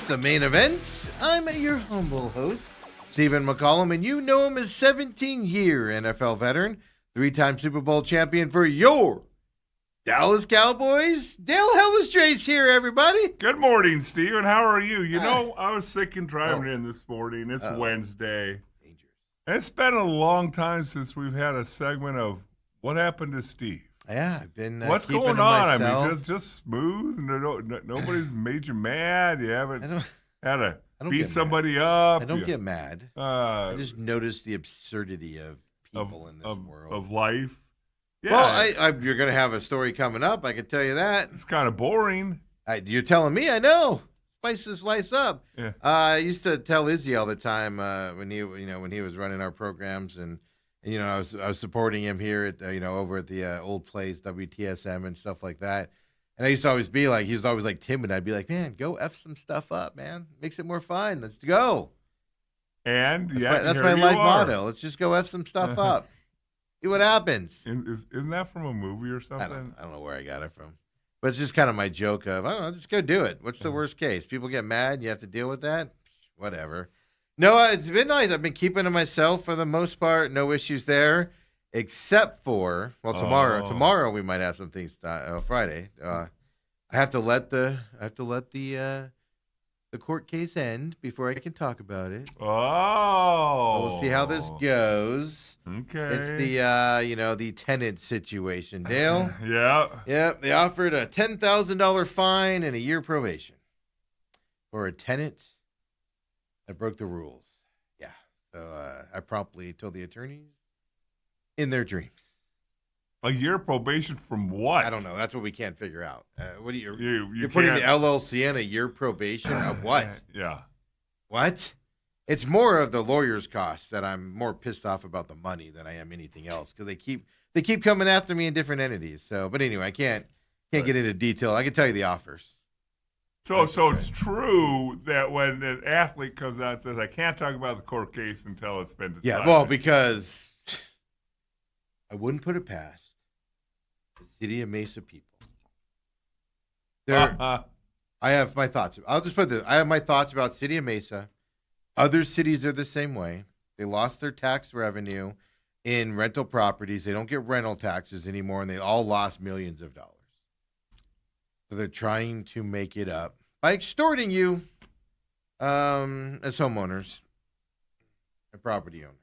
The main event. I'm your humble host, Stephen McCollum, and you know him as 17-year NFL veteran, 3-time Super Bowl champion for your Dallas Cowboys. Dale Hellestrae's here, everybody. Good morning, Stephen. How are you? You know, I was thinking driving in this morning. It's Wednesday. Dangerous. It's been a long time since we've had a segment of what happened to Steve. Yeah, I've been What's keeping going to on? myself. I mean, just smooth. Nobody's made you mad. You haven't had to beat somebody up. I don't get mad. I just notice the absurdity of people in this world. Of life. Yeah. Well, you're going to have a story coming up. I can tell you that. It's kind of boring. You're telling me. I know. Spice this life up. Yeah. I used to tell Izzy all the time when he was running our programs, and I was supporting him here at over at the old place WTSM and stuff like that. And I used to always be like, he was always like timid. I'd be like, man, go F some stuff up, man. Makes it more fun. Let's go. And that's my life motto. Let's just go F some stuff up. See what happens. Isn't that from a movie or something? I don't know where I got it from. But it's just kind of my joke of, I don't know, just go do it. What's the worst case? People get mad. You have to deal with that. Whatever. No, it's been nice. I've been keeping to myself for the most part. No issues there, except for tomorrow. Tomorrow we might have some things. Friday, I have to let the court case end before I can talk about it. Oh, so we'll see how this goes. Okay, it's the tenant situation, Dale. Yep. They offered a $10,000 fine and a year probation for a tenant that broke the rules. Yeah. So I promptly told the attorneys in their dreams. A year probation from what? I don't know. That's what we can't figure out. What do you're putting the LLC in a year probation of what? Yeah. What? It's more of the lawyer's cost that I'm more pissed off about the money than I am anything else, because they keep coming after me in different entities. So, but anyway, I can't get into detail. I can tell you the offers. So it's true that when an athlete comes out and says, I can't talk about the court case until it's been decided. Yeah, well, because I wouldn't put it past the city of Mesa people. I have my thoughts. I'll just put this. I have my thoughts about city of Mesa. Other cities are the same way. They lost their tax revenue in rental properties. They don't get rental taxes anymore, and they all lost millions of dollars. So they're trying to make it up by extorting you as homeowners and property owners.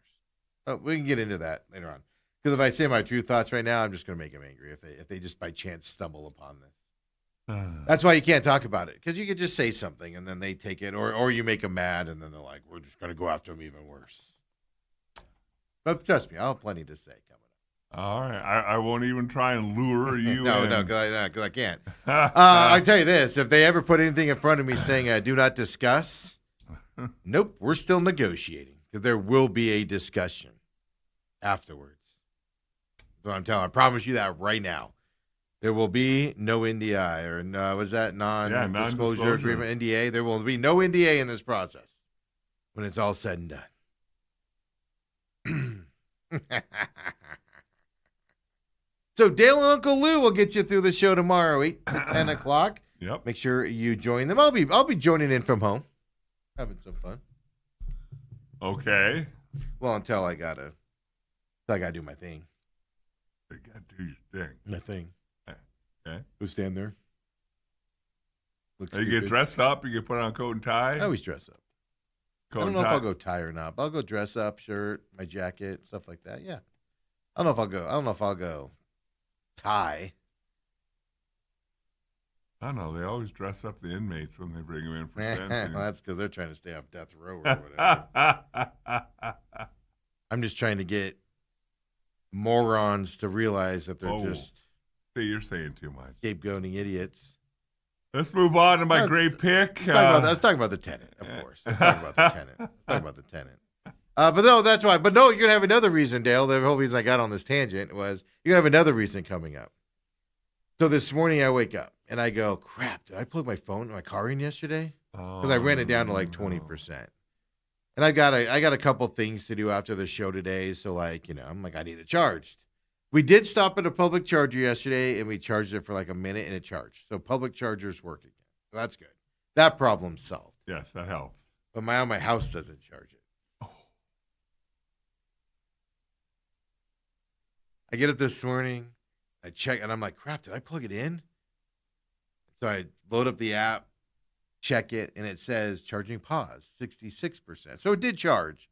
Oh, we can get into that later on. Because if I say my true thoughts right now, I'm just going to make them angry if they just by chance stumble upon this. That's why you can't talk about it, because you could just say something and then they take it, or you make them mad and then they're like, we're just going to go after them even worse. But trust me, I'll have plenty to say coming up. All right. I won't even try and lure you No, in. because I can't. I tell you this, if they ever put anything in front of me saying do not discuss, nope, we're still negotiating, because there will be a discussion afterwards. So I promise you that right now. There will be no NDI, or was that non-disclosure agreement, NDA? There will be no NDA in this process when it's all said and done. So Dale and Uncle Lou will get you through the show tomorrow, 8 to 10 o'clock. Yep. Make sure you join them. I'll be joining in from home, having some fun. Okay. Well, until I gotta do my thing. You gotta do your thing. My thing. Okay. Go stand there. You get dressed up. You get put on a coat and tie. I always dress up. I don't know if I'll go tie or not, but I'll go dress up, shirt, my jacket, stuff like that. Yeah. I don't know if I'll go tie. I don't know. They always dress up the inmates when they bring them in for sentencing. Well, that's because they're trying to stay off death row or whatever. I'm just trying to get morons to realize that they're just... See, you're saying too much. Scapegoating idiots. Let's move on to my great pick. I was talking about the tenant, of course. Let's talk about the tenant. But no, that's why. But no, you're going to have another reason, Dale. The whole reason I got on this tangent was you're going to have another reason coming up. So this morning I wake up and I go, crap, did I plug my car in yesterday? Because I ran it down to like 20%. And I got a couple things to do after the show today. So I'm like, I need it charged. We did stop at a public charger yesterday, and we charged it for like a minute, and it charged. So public chargers work again. So that's good. That problem's solved. Yes, that helps. But my house doesn't charge it. Oh. I get up this morning, I check, and I'm like, crap, did I plug it in? So I load up the app, check it, and it says charging pause, 66%. So it did charge.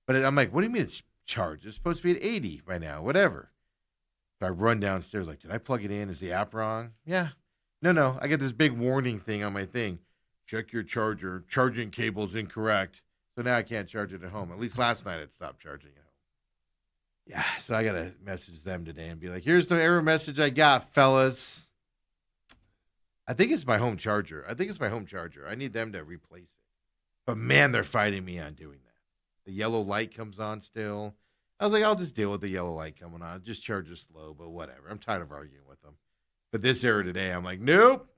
But I'm like, what do you mean it's charged? It's supposed to be at 80 by now, whatever. So I run downstairs like, did I plug it in? Is the app wrong? Yeah. No. I get this big warning thing on my thing. Check your charger. Charging cable's incorrect. So now I can't charge it at home. At least last night it stopped charging at home. Yeah, so I got to message them today and be like, here's the error message I got, fellas. I think it's my home charger. I need them to replace it. But, man, they're fighting me on doing that. The yellow light comes on still. I was like, I'll just deal with the yellow light coming on. Just charge it slow, but whatever. I'm tired of arguing with them. But this error today, I'm like, nope.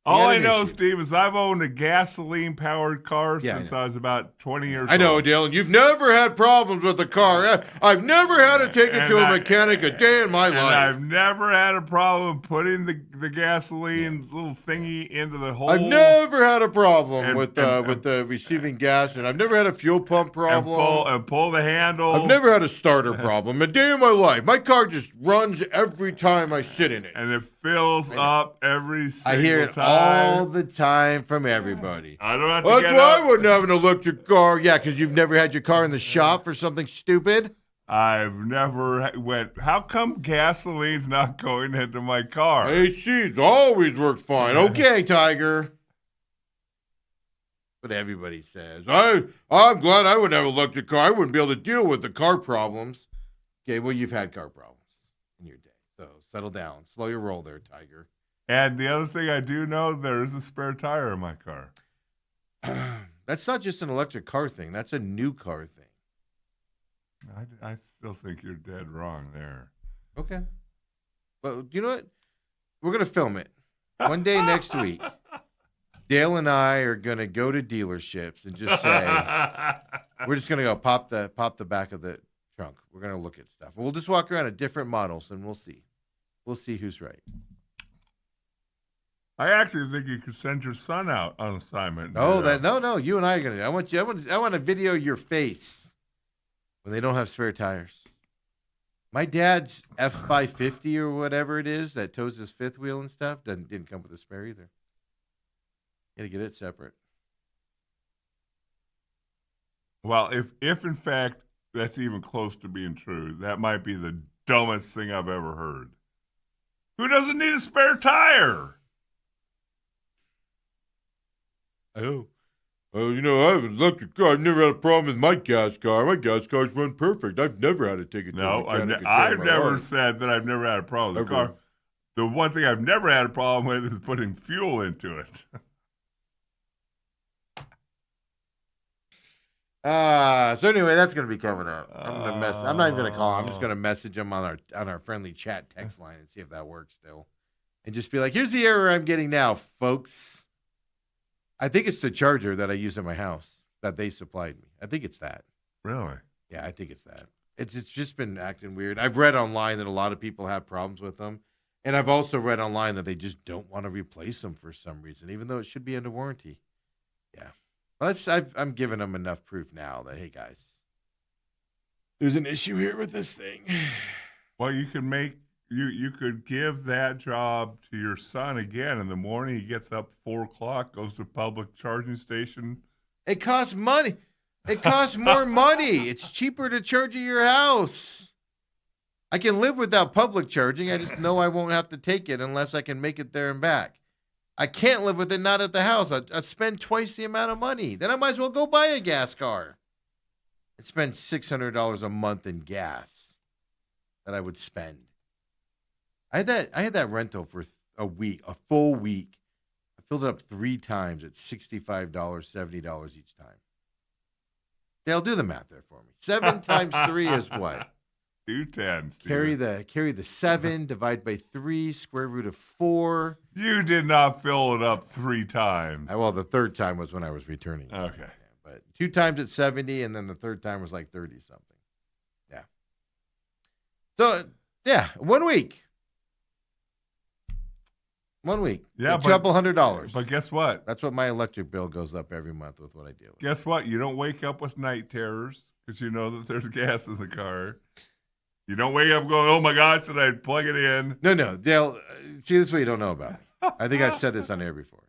All I know, Steve, is I've owned a gasoline-powered car since I was about 20 years old. I know, Dylan. You've never had problems with a car. I've never had to take it to a mechanic a day in my life. I've never had a problem putting the gasoline little thingy into the hole. I've never had a problem with the receiving gas, and I've never had a fuel pump problem. And pull the handle. I've never had a starter problem a day in my life. My car just runs every time I sit in it. And it fills up every single time. I hear it all the time from everybody. I don't have to That's get why up. I wouldn't have an electric car. Yeah, because you've never had your car in the shop for something stupid. I've never went, how come gasoline's not going into my car? AC's always worked fine. Okay, Tiger. But everybody says, I'm glad I wouldn't have an electric car. I wouldn't be able to deal with the car problems. Okay, well, you've had car problems in your day. So settle down. Slow your roll there, Tiger. And the other thing I do know, there is a spare tire in my car. That's not just an electric car thing. That's a new car thing. I still think you're dead wrong there. Okay. But you know what? We're going to film it. One day next week, Dale and I are going to go to dealerships and just say, we're just going to go pop the back of the trunk. We're going to look at stuff. We'll just walk around at different models and we'll see. We'll see who's right. I actually think you could send your son out on assignment. No. You and I are gonna. I want to video your face when they don't have spare tires. My dad's F550 or whatever it is that tows his fifth wheel and stuff didn't come with a spare either. Got to get it separate. Well, if in fact that's even close to being true, that might be the dumbest thing I've ever heard. Who doesn't need a spare tire? Oh, well, I have an electric car. I've never had a problem with my gas car. My gas cars run perfect. I've never had to take it to a mechanic. I've never said that I've never had a problem with the car. The one thing I've never had a problem with is putting fuel into it. So anyway, that's going to be coming up. I'm not even going to call him. I'm just going to message him on our friendly chat text line and see if that works still. And just be like, here's the error I'm getting now, folks. I think it's the charger that I use in my house that they supplied me. I think it's that. Really? Yeah, I think it's that. It's just been acting weird. I've read online that a lot of people have problems with them. And I've also read online that they just don't want to replace them for some reason, even though it should be under warranty. Yeah. Well, I'm giving them enough proof now that, hey, guys, there's an issue here with this thing. Well, you could give that job to your son again. In the morning, he gets up 4:00, goes to public charging station. It costs money. It costs more money. It's cheaper to charge at your house. I can live without public charging. I just know I won't have to take it unless I can make it there and back. I can't live with it not at the house. I'd spend twice the amount of money. Then I might as well go buy a gas car and spend $600 a month in gas that I would spend. I had that rental for a full week. I filled it up 3 times at $65, $70 each time. They'll do the math there for me. 7 times 3 is what? 210. Carry the 7, divide by 3, square root of 4. You did not fill it up 3 times. Well, the third time was when I was returning. Okay. Yeah, but 2 times at 70, and then the third time was like 30 something. Yeah. So, yeah, 1 week. 1 week. Yeah, a couple $100. But guess what? That's what my electric bill goes up every month with what I deal with. Guess what? You don't wake up with night terrors because you know that there's gas in the car. You don't wake up going, oh my gosh, did I plug it in? No, Dale. See, this is what you don't know about me. I think I've said this on air before.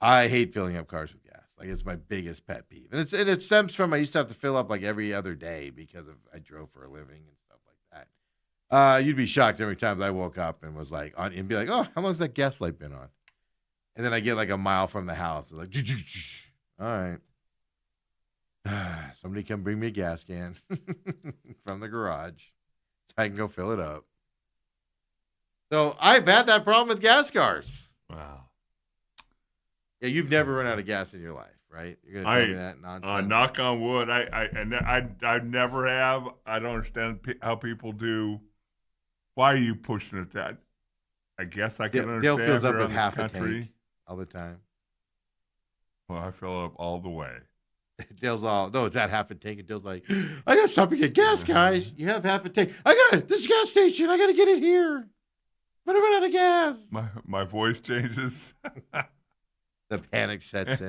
I hate filling up cars with gas. Like, it's my biggest pet peeve, and it stems from I used to have to fill up like every other day because I drove for a living and stuff like that. You'd be shocked every time I woke up and was like on and be like, oh, how long's that gas light been on? And then I get like a mile from the house, like, all right. Somebody come bring me a gas can from the garage. I can go fill it up. So I've had that problem with gas cars. Wow. Yeah, you've never run out of gas in your life, right? You're gonna tell me that nonsense. Knock on wood. I never have. I don't understand how people do. Why are you pushing it that? I guess I can understand. Dale fills up around with the half a country. tank all the time. Well, I fill up all the way. Dale's all, no, it's at half a tank. And Dale's like, I got to stop and get gas, guys. You have half a tank. I got it. This gas station. I got to get it here. I'm going to run out of gas. My voice changes. The panic sets in.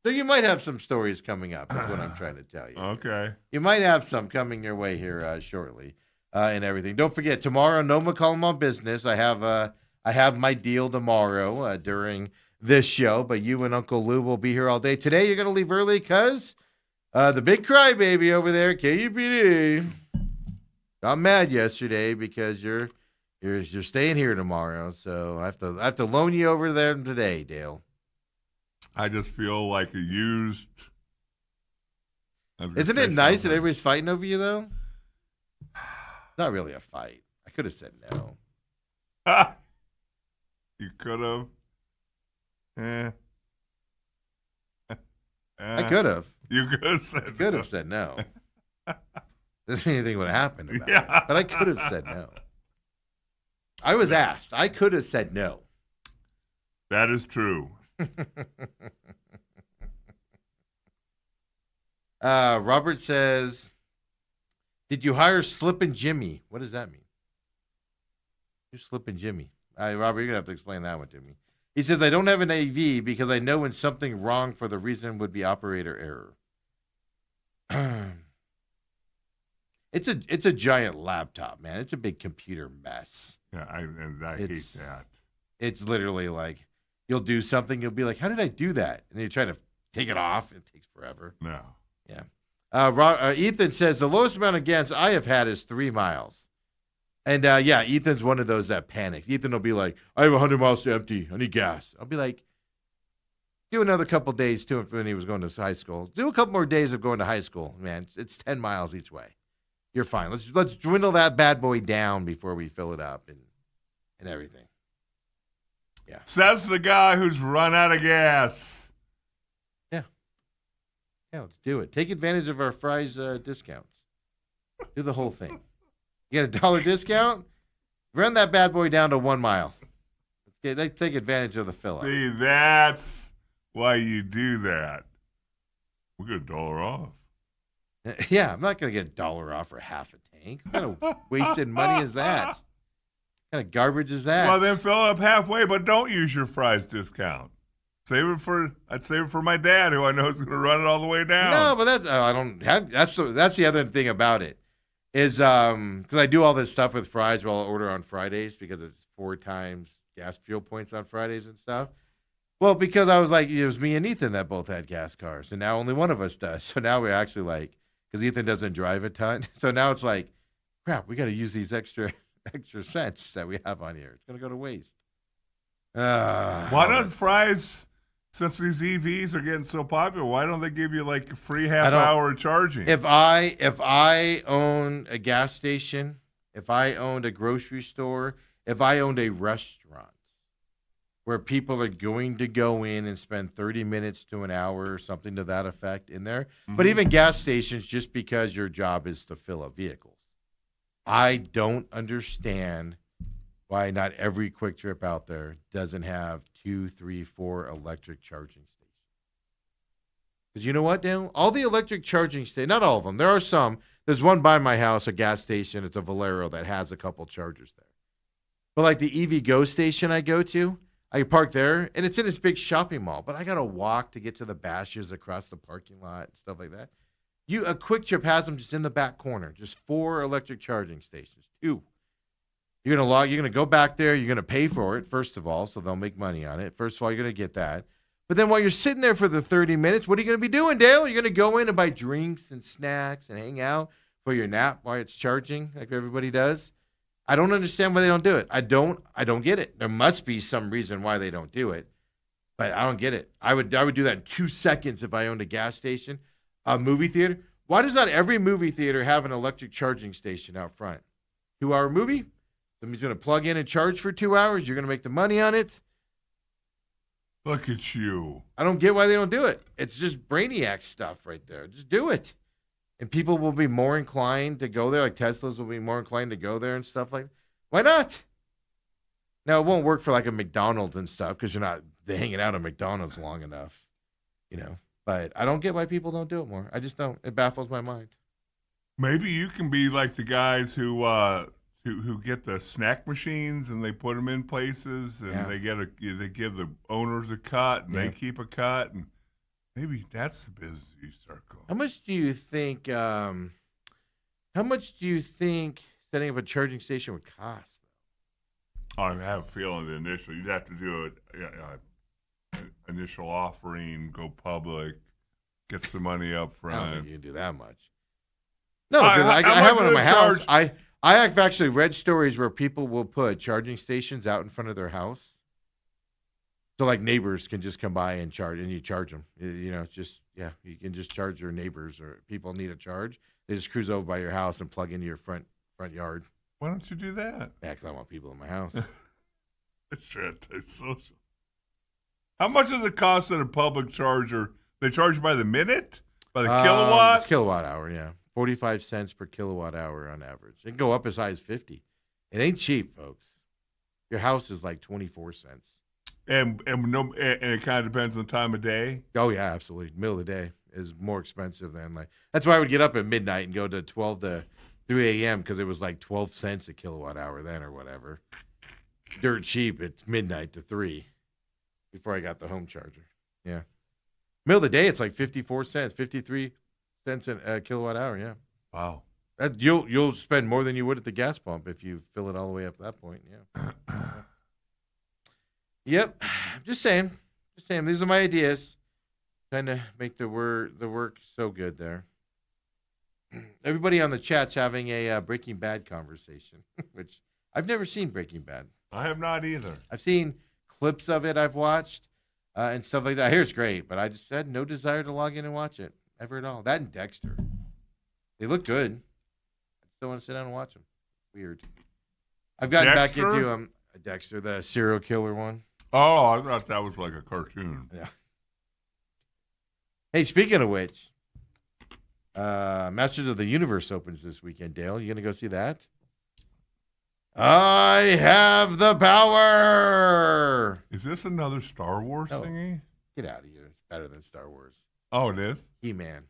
So you might have some stories coming up, is what I'm trying to tell you. Okay. You might have some coming your way here shortly and everything. Don't forget, tomorrow, no McCollum on business. I have my deal tomorrow during this show, but you and Uncle Lou will be here all day. Today, you're going to leave early because the big crybaby over there, KUPD, got mad yesterday because you're staying here tomorrow. So I have to loan you over there today, Dale. I just feel like a used. Isn't it nice that everybody's fighting over you, though? It's not really a fight. I could have said no. You could have. I could have. You could have said. I could have said no. Doesn't mean anything would have happened about it, but I could have said no. I was asked. I could have said no. That is true. Robert says, did you hire Slippin' Jimmy? What does that mean? Who's Slippin' Jimmy? Robert, you're going to have to explain that one to me. He says, I don't have an AV because I know when something wrong for the reason would be operator error. It's a giant laptop, man. It's a big computer mess. Yeah, I hate that. It's literally like, you'll do something, you'll be like, how did I do that? And then you try to take it off. It takes forever. No. Yeah. Ethan says, the lowest amount of gas I have had is 3 miles. And, yeah, Ethan's one of those that panics. Ethan will be like, I have 100 miles to empty. I need gas. I'll be like, do another couple days, too, when he was going to high school. Do a couple more days of going to high school, man. It's 10 miles each way. You're fine. Let's dwindle that bad boy down before we fill it up and everything. Yeah. Says the guy who's run out of gas. Yeah, let's do it. Take advantage of our fries discounts. Do the whole thing. You get a $1 discount? Run that bad boy down to 1 mile. Let's take advantage of the fill-up. See, that's why you do that. We get $1 off. Yeah, I'm not going to get $1 off for half a tank. What kind of wasted money is that? What kind of garbage is that? Well, then fill up halfway, but don't use your fries discount. I'd save it for my dad, who I know is going to run it all the way down. No, but that's I don't have. That's the other thing about it is because I do all this stuff with fries. Well, I'll order on Fridays because it's 4 times gas fuel points on Fridays and stuff. Well, because I was like, it was me and Ethan that both had gas cars, and now only one of us does. So now we're actually like, because Ethan doesn't drive a ton, so now it's like, crap, we got to use these extra cents that we have on here. It's going to go to waste. Why don't fries, since these EVs are getting so popular, why don't they give you like free half-hour charging? If I own a gas station, if I owned a grocery store, if I owned a restaurant where people are going to go in and spend 30 minutes to an hour or something to that effect in there, but even gas stations, just because your job is to fill up vehicles. I don't understand why not every Quick Trip out there doesn't have 2, 3, 4 electric charging stations. Because you know what, Dale? All the electric charging stations, not all of them. There are some. There's one by my house, a gas station. It's a Valero that has a couple chargers there. But like the EV Go station I go to, I park there, and it's in this big shopping mall. But I gotta walk to get to the bashes across the parking lot and stuff like that. A Quick Trip has them just in the back corner, just 4 electric charging stations. 2. You're gonna go back there. You're gonna pay for it first of all, so they'll make money on it. First of all, you're gonna get that. But then while you're sitting there for the 30 minutes, what are you gonna be doing, Dale? You're gonna go in and buy drinks and snacks and hang out for your nap while it's charging, like everybody does. I don't understand why they don't do it. I don't get it. There must be some reason why they don't do it, but I don't get it. I would do that in 2 seconds if I owned a gas station, a movie theater. Why does not every movie theater have an electric charging station out front? 2-hour movie. Somebody's going to plug in and charge for 2 hours. You're going to make the money on it. Look at you. I don't get why they don't do it. It's just brainiac stuff right there. Just do it. And people will be more inclined to go there. Like Teslas will be more inclined to go there and stuff like that. Why not? Now, it won't work for like a McDonald's and stuff because you're not hanging out at McDonald's long enough, But I don't get why people don't do it more. I just don't. It baffles my mind. Maybe you can be like the guys who get the snack machines and they put them in places and they give the owners a cut and they keep a cut, and maybe that's the business you start going. How much do you think? Setting up a charging station would cost? I have a feeling you'd have to do it. Initial offering, go public, get some money up front. I don't think you can do that much. No, because I have one in my house. I have actually read stories where people will put charging stations out in front of their house. So like neighbors can just come by and charge, and you charge them. You can just charge your neighbors, or people need a charge. They just cruise over by your house and plug into your front yard. Why don't you do that? Yeah, 'cause I want people in my house. Sure, it's social. How much does it cost at a public charger? They charge by the minute? By the kilowatt? Kilowatt hour, yeah. 45 cents per kilowatt hour on average. It can go up as high as 50. It ain't cheap, folks. Your house is like 24 cents. And it kind of depends on the time of day? Oh, yeah, absolutely. Middle of the day is more expensive than that's why I would get up at midnight and go to 12 to 3 a.m. because it was like 12 cents a kilowatt hour then or whatever. Dirt cheap. It's midnight to 3 before I got the home charger. Yeah. Middle of the day, it's like 54 cents, 53 cents a kilowatt hour. Yeah. Wow. You'll spend more than you would at the gas pump if you fill it all the way up to that point. Yeah. Yep. Just saying. These are my ideas. Trying to make the work so good there. Everybody on the chat's having a Breaking Bad conversation, which I've never seen Breaking Bad. I have not either. I've seen clips of it I've watched and stuff like that. I hear it's great, but I just had no desire to log in and watch it ever at all. That and Dexter. They look good. I just don't want to sit down and watch them. Weird. I've gotten back into Dexter, the serial killer one. Oh, I thought that was like a cartoon. Yeah. Hey, speaking of which, Masters of the Universe opens this weekend, Dale. You going to go see that? I have the power. Is this another Star Wars thingy? Get out of here. It's better than Star Wars. Oh, it is? He-Man.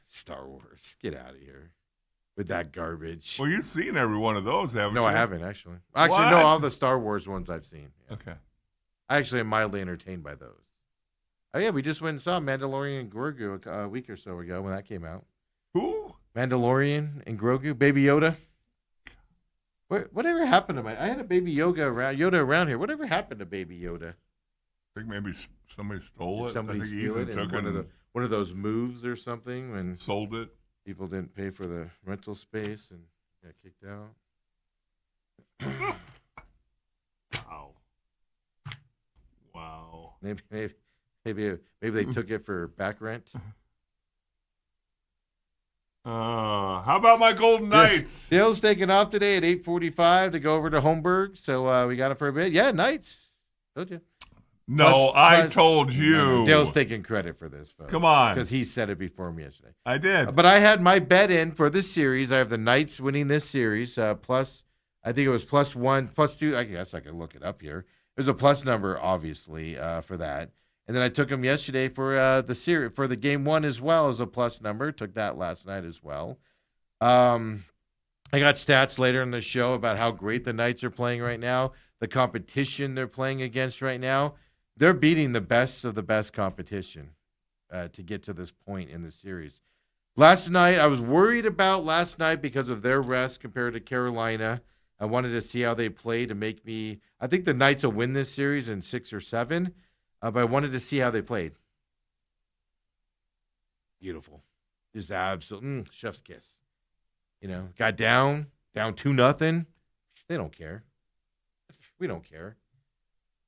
Star Wars. Get out of here with that garbage. Well, you've seen every one of those, haven't you? No, I haven't, actually. Actually, no, all the Star Wars ones I've seen. Yeah. Okay. I actually am mildly entertained by those. Oh, yeah, we just went and saw Mandalorian and Grogu a week or so ago when that came out. Who? Mandalorian and Grogu, Baby Yoda. Whatever happened to I had a Baby Yoda around here. Whatever happened to Baby Yoda? I think maybe somebody stole it. Somebody stole it in one of those moves or something and sold it. People didn't pay for the rental space and got kicked out. Wow. Maybe they took it for back rent. How about my Golden Knights? Dale's taking off today at 8:45 to go over to Holmberg, so we got it for a bit. Yeah, Knights. Told you. No, I told you. No. Dale's taking credit for this, folks. Come on. Because he said it before me yesterday. I did. But I had my bet in for this series. I have the Knights winning this series, plus, I think it was +1, +2. I guess I can look it up here. There's a plus number, obviously, for that. And then I took them yesterday for the series, for the game one as well as a plus number. Took that last night as well. I got stats later in the show about how great the Knights are playing right now, the competition they're playing against right now. They're beating the best of the best competition to get to this point in the series. Last night, I was worried about last night because of their rest compared to Carolina. I wanted to see how they play to make me. I think the Knights will win this series in 6 or 7, but I wanted to see how they played. Beautiful. Just absolute chef's kiss. Got down 2-0. They don't care. We don't care.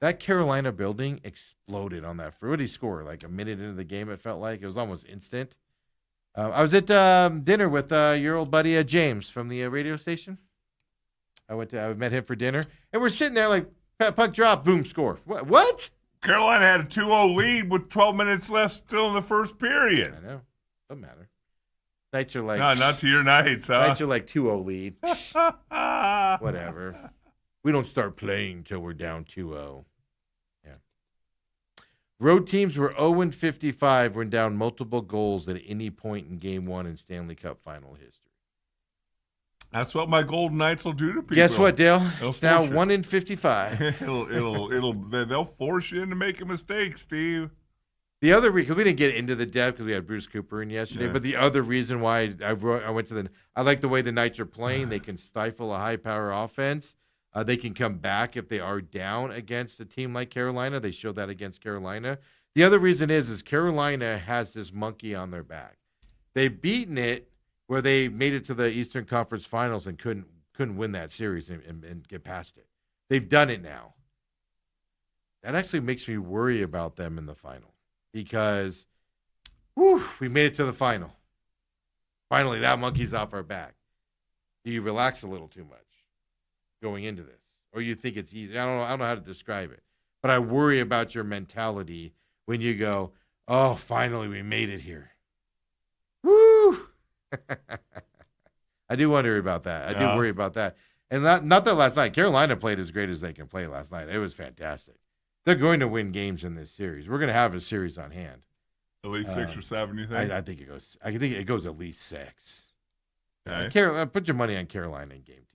That Carolina building exploded on that. What did he score? Like a minute into the game, it felt like. It was almost instant. I was at dinner with your old buddy James from the radio station. I met him for dinner, and we're sitting there like puck drop, boom, score. What? Carolina had a 2-0 lead with 12 minutes left still in the first period. I know. Doesn't matter. Knights are like... No, not to your Knights, huh? Knights are like 2-0 lead. Whatever. We don't start playing till we're down 2-0. Yeah. Road teams were 0-55 when down multiple goals at any point in Game 1 in Stanley Cup final history. That's what my Golden Knights will do to people. Guess what, Dale? It's now you. 1-55. They'll force you into making mistakes, Steve. The other reason, because we didn't get into the depth because we had Bruce Cooper in yesterday, Yeah. but the other reason why I went to I like the way the Knights are playing. They can stifle a high-power offense. They can come back if they are down against a team like Carolina. They showed that against Carolina. The other reason is Carolina has this monkey on their back. They've beaten it where they made it to the Eastern Conference Finals and couldn't win that series and get past it. They've done it now. That actually makes me worry about them in the final. Because we made it to the final. Finally, that monkey's off our back. Do you relax a little too much going into this? Or you think it's easy? I don't know how to describe it. But I worry about your mentality when you go, oh, finally we made it here. Woo! I do wonder about that. I do worry about that. And not that last night. Carolina played as great as they can play last night. It was fantastic. They're going to win games in this series. We're going to have a series on hand. At least 6 or 7, you think? I think it goes. I think it goes at least 6. Okay. Put your money on Carolina in Game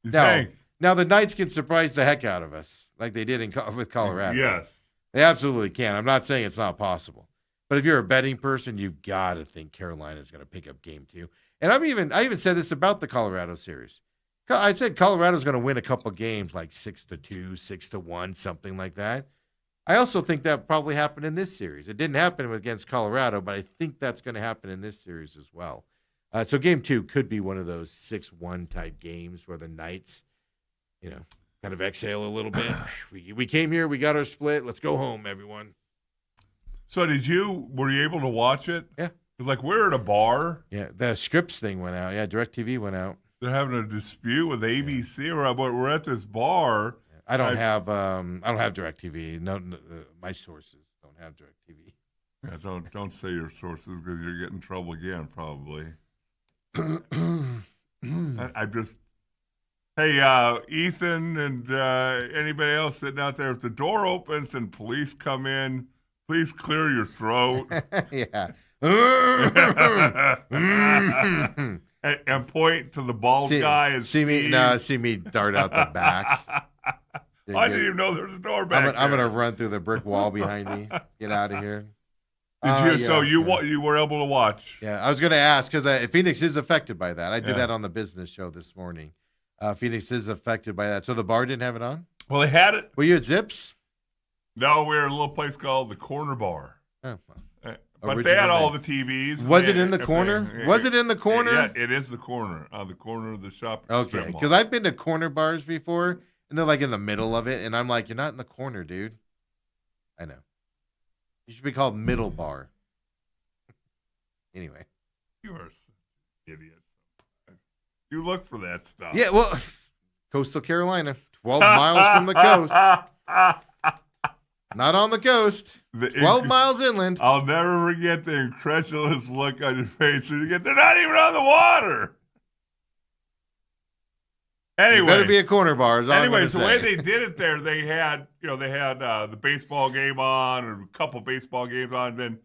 2. You think? Now the Knights can surprise the heck out of us, like they did with Colorado. Yes, they absolutely can. I'm not saying it's not possible, but if you're a betting person, you've got to think Carolina is going to pick up Game 2. And I even said this about the Colorado series. I said Colorado's going to win a couple games like 6-2, 6-1, something like that. I also think that probably happened in this series. It didn't happen against Colorado, but I think that's going to happen in this series as well. So Game 2 could be one of those 6-1 type games where the Knights, kind of exhale a little bit. We came here, we got our split. Let's go home, everyone. So were you able to watch it? Yeah. It's like we're at a bar. Yeah, the Scripps thing went out. Yeah, DirecTV went out. They're having a dispute with ABC. Yeah. We're at this bar. I don't have DirecTV. No, my sources don't have DirecTV. Yeah, don't say your sources because you're getting in trouble again, probably. I just, hey, Ethan and anybody else sitting out there, if the door opens and police come in, please clear your throat. Yeah. and point to the bald guy and see me dart out the back. I didn't even know there was a door back there. I'm gonna run through the brick wall behind me. Get out of here. So you were able to watch? Yeah, I was gonna ask because Phoenix is affected by that. I did that on the business show this morning. Phoenix is affected by that. So the bar didn't have it on? Well, they had it. Were you at Zips? No, we were at a little place called the Corner Bar. Oh, well. But they had all the TVs. Was it in the corner? Was it in the corner? Yeah, it is the corner. On the corner of the shopping strip Okay, mall. because I've been to corner bars before, and they're like in the middle of it, and I'm like, you're not in the corner, dude. I know. You should be called Middle Bar. Anyway. You are such an idiot. You look for that stuff. Yeah, well, Coastal Carolina, 12 miles from the coast. Not on the coast. 12 miles inland. I'll never forget the incredulous look on your face when you get, they're not even on the water. Anyways, better be a corner bar. Anyways, the way they did it there, they had the baseball game on, or a couple baseball games on. Then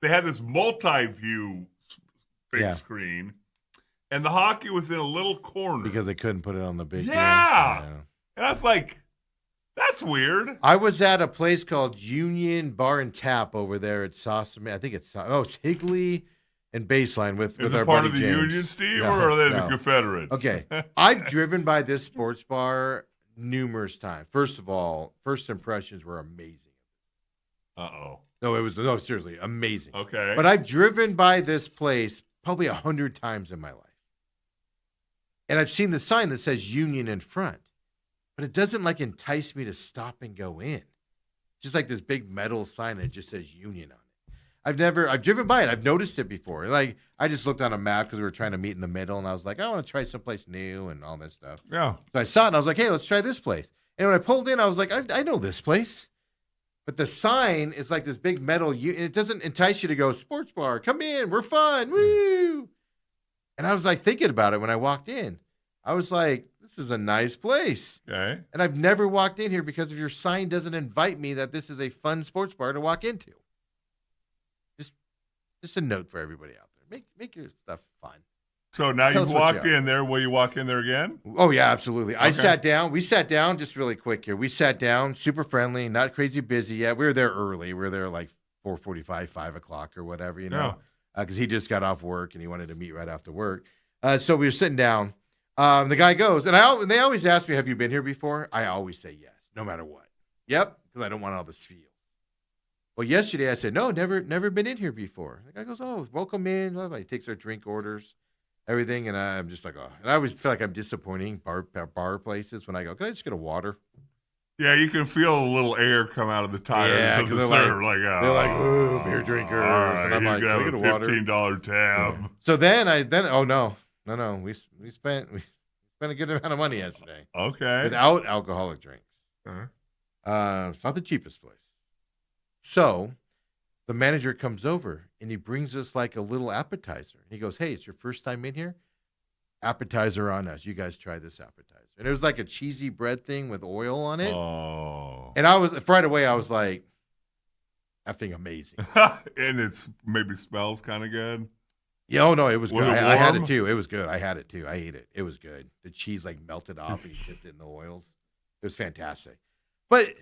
they had this multi-view big screen, and the hockey was in a little corner. Because they couldn't put it on the big deal. Yeah. And I was like, that's weird. I was at a place called Union Bar and Tap over there at Saucerman. I think it's Higley and Baseline with Is our it part buddy of the James. Union, Steve, No, or are they no. the Confederates? Okay. I've driven by this sports bar numerous times. First of all, first impressions were amazing. Uh-oh. No, seriously, amazing. Okay. But I've driven by this place probably 100 times in my life. And I've seen the sign that says Union in front. But it doesn't like entice me to stop and go in. It's just like this big metal sign that just says Union on it. I've driven by it. I've noticed it before. Like I just looked on a map because we were trying to meet in the middle, and I was like, I want to try someplace new and all this stuff. Yeah. So I saw it and I was like, hey, let's try this place. And when I pulled in, I was like, I know this place. But the sign is like this big metal, and it doesn't entice you to go, sports bar, come in, we're fun, woo. And I was like thinking about it when I walked in. I was like, this is a nice place. Okay. And I've never walked in here because of your sign doesn't invite me that this is a fun sports bar to walk into. Just a note for everybody out there. Make your stuff fun. So now Tell you've us what walked you are. in there. Will you walk in there again? Oh, yeah, absolutely. I Okay. sat down. We sat down just really quick here. We sat down, super friendly, not crazy busy yet. We were there early. We were there like 4:45, 5 o'clock or whatever, you know, because he just got off work and he wanted to meet right after work. So we were sitting down. The guy goes, and they always ask me, have you been here before? I always say yes, no matter what. Yep, because I don't want all this feel. Well, yesterday I said, no, never been in here before. The guy goes, oh, welcome in. Blah, blah. He takes our drink orders, everything, and I'm just like, oh. And I always feel like I'm disappointing bar places when I go, can I just get a water? Yeah, you can feel a little air come out of the tires Yeah, of the 'cause server. they're like, ooh, beer drinkers. All right, And I'm like, you can I can get have a a water? $15 tab. So then oh no, we spent a good amount of money yesterday Okay. without alcoholic drinks. Uh-huh. It's not the cheapest place. So the manager comes over and he brings us like a little appetizer. He goes, hey, it's your first time in here? Appetizer on us. You guys try this appetizer. And it was like a cheesy bread thing with oil on it. Oh. And right away, I was like, effing amazing. And it's maybe smells kind of good. Yeah, oh no, it was Was good. it I had warm? it too. It was good. I had it too. I ate it. It was good. The cheese like melted off and he dipped it in the oils. It was fantastic. But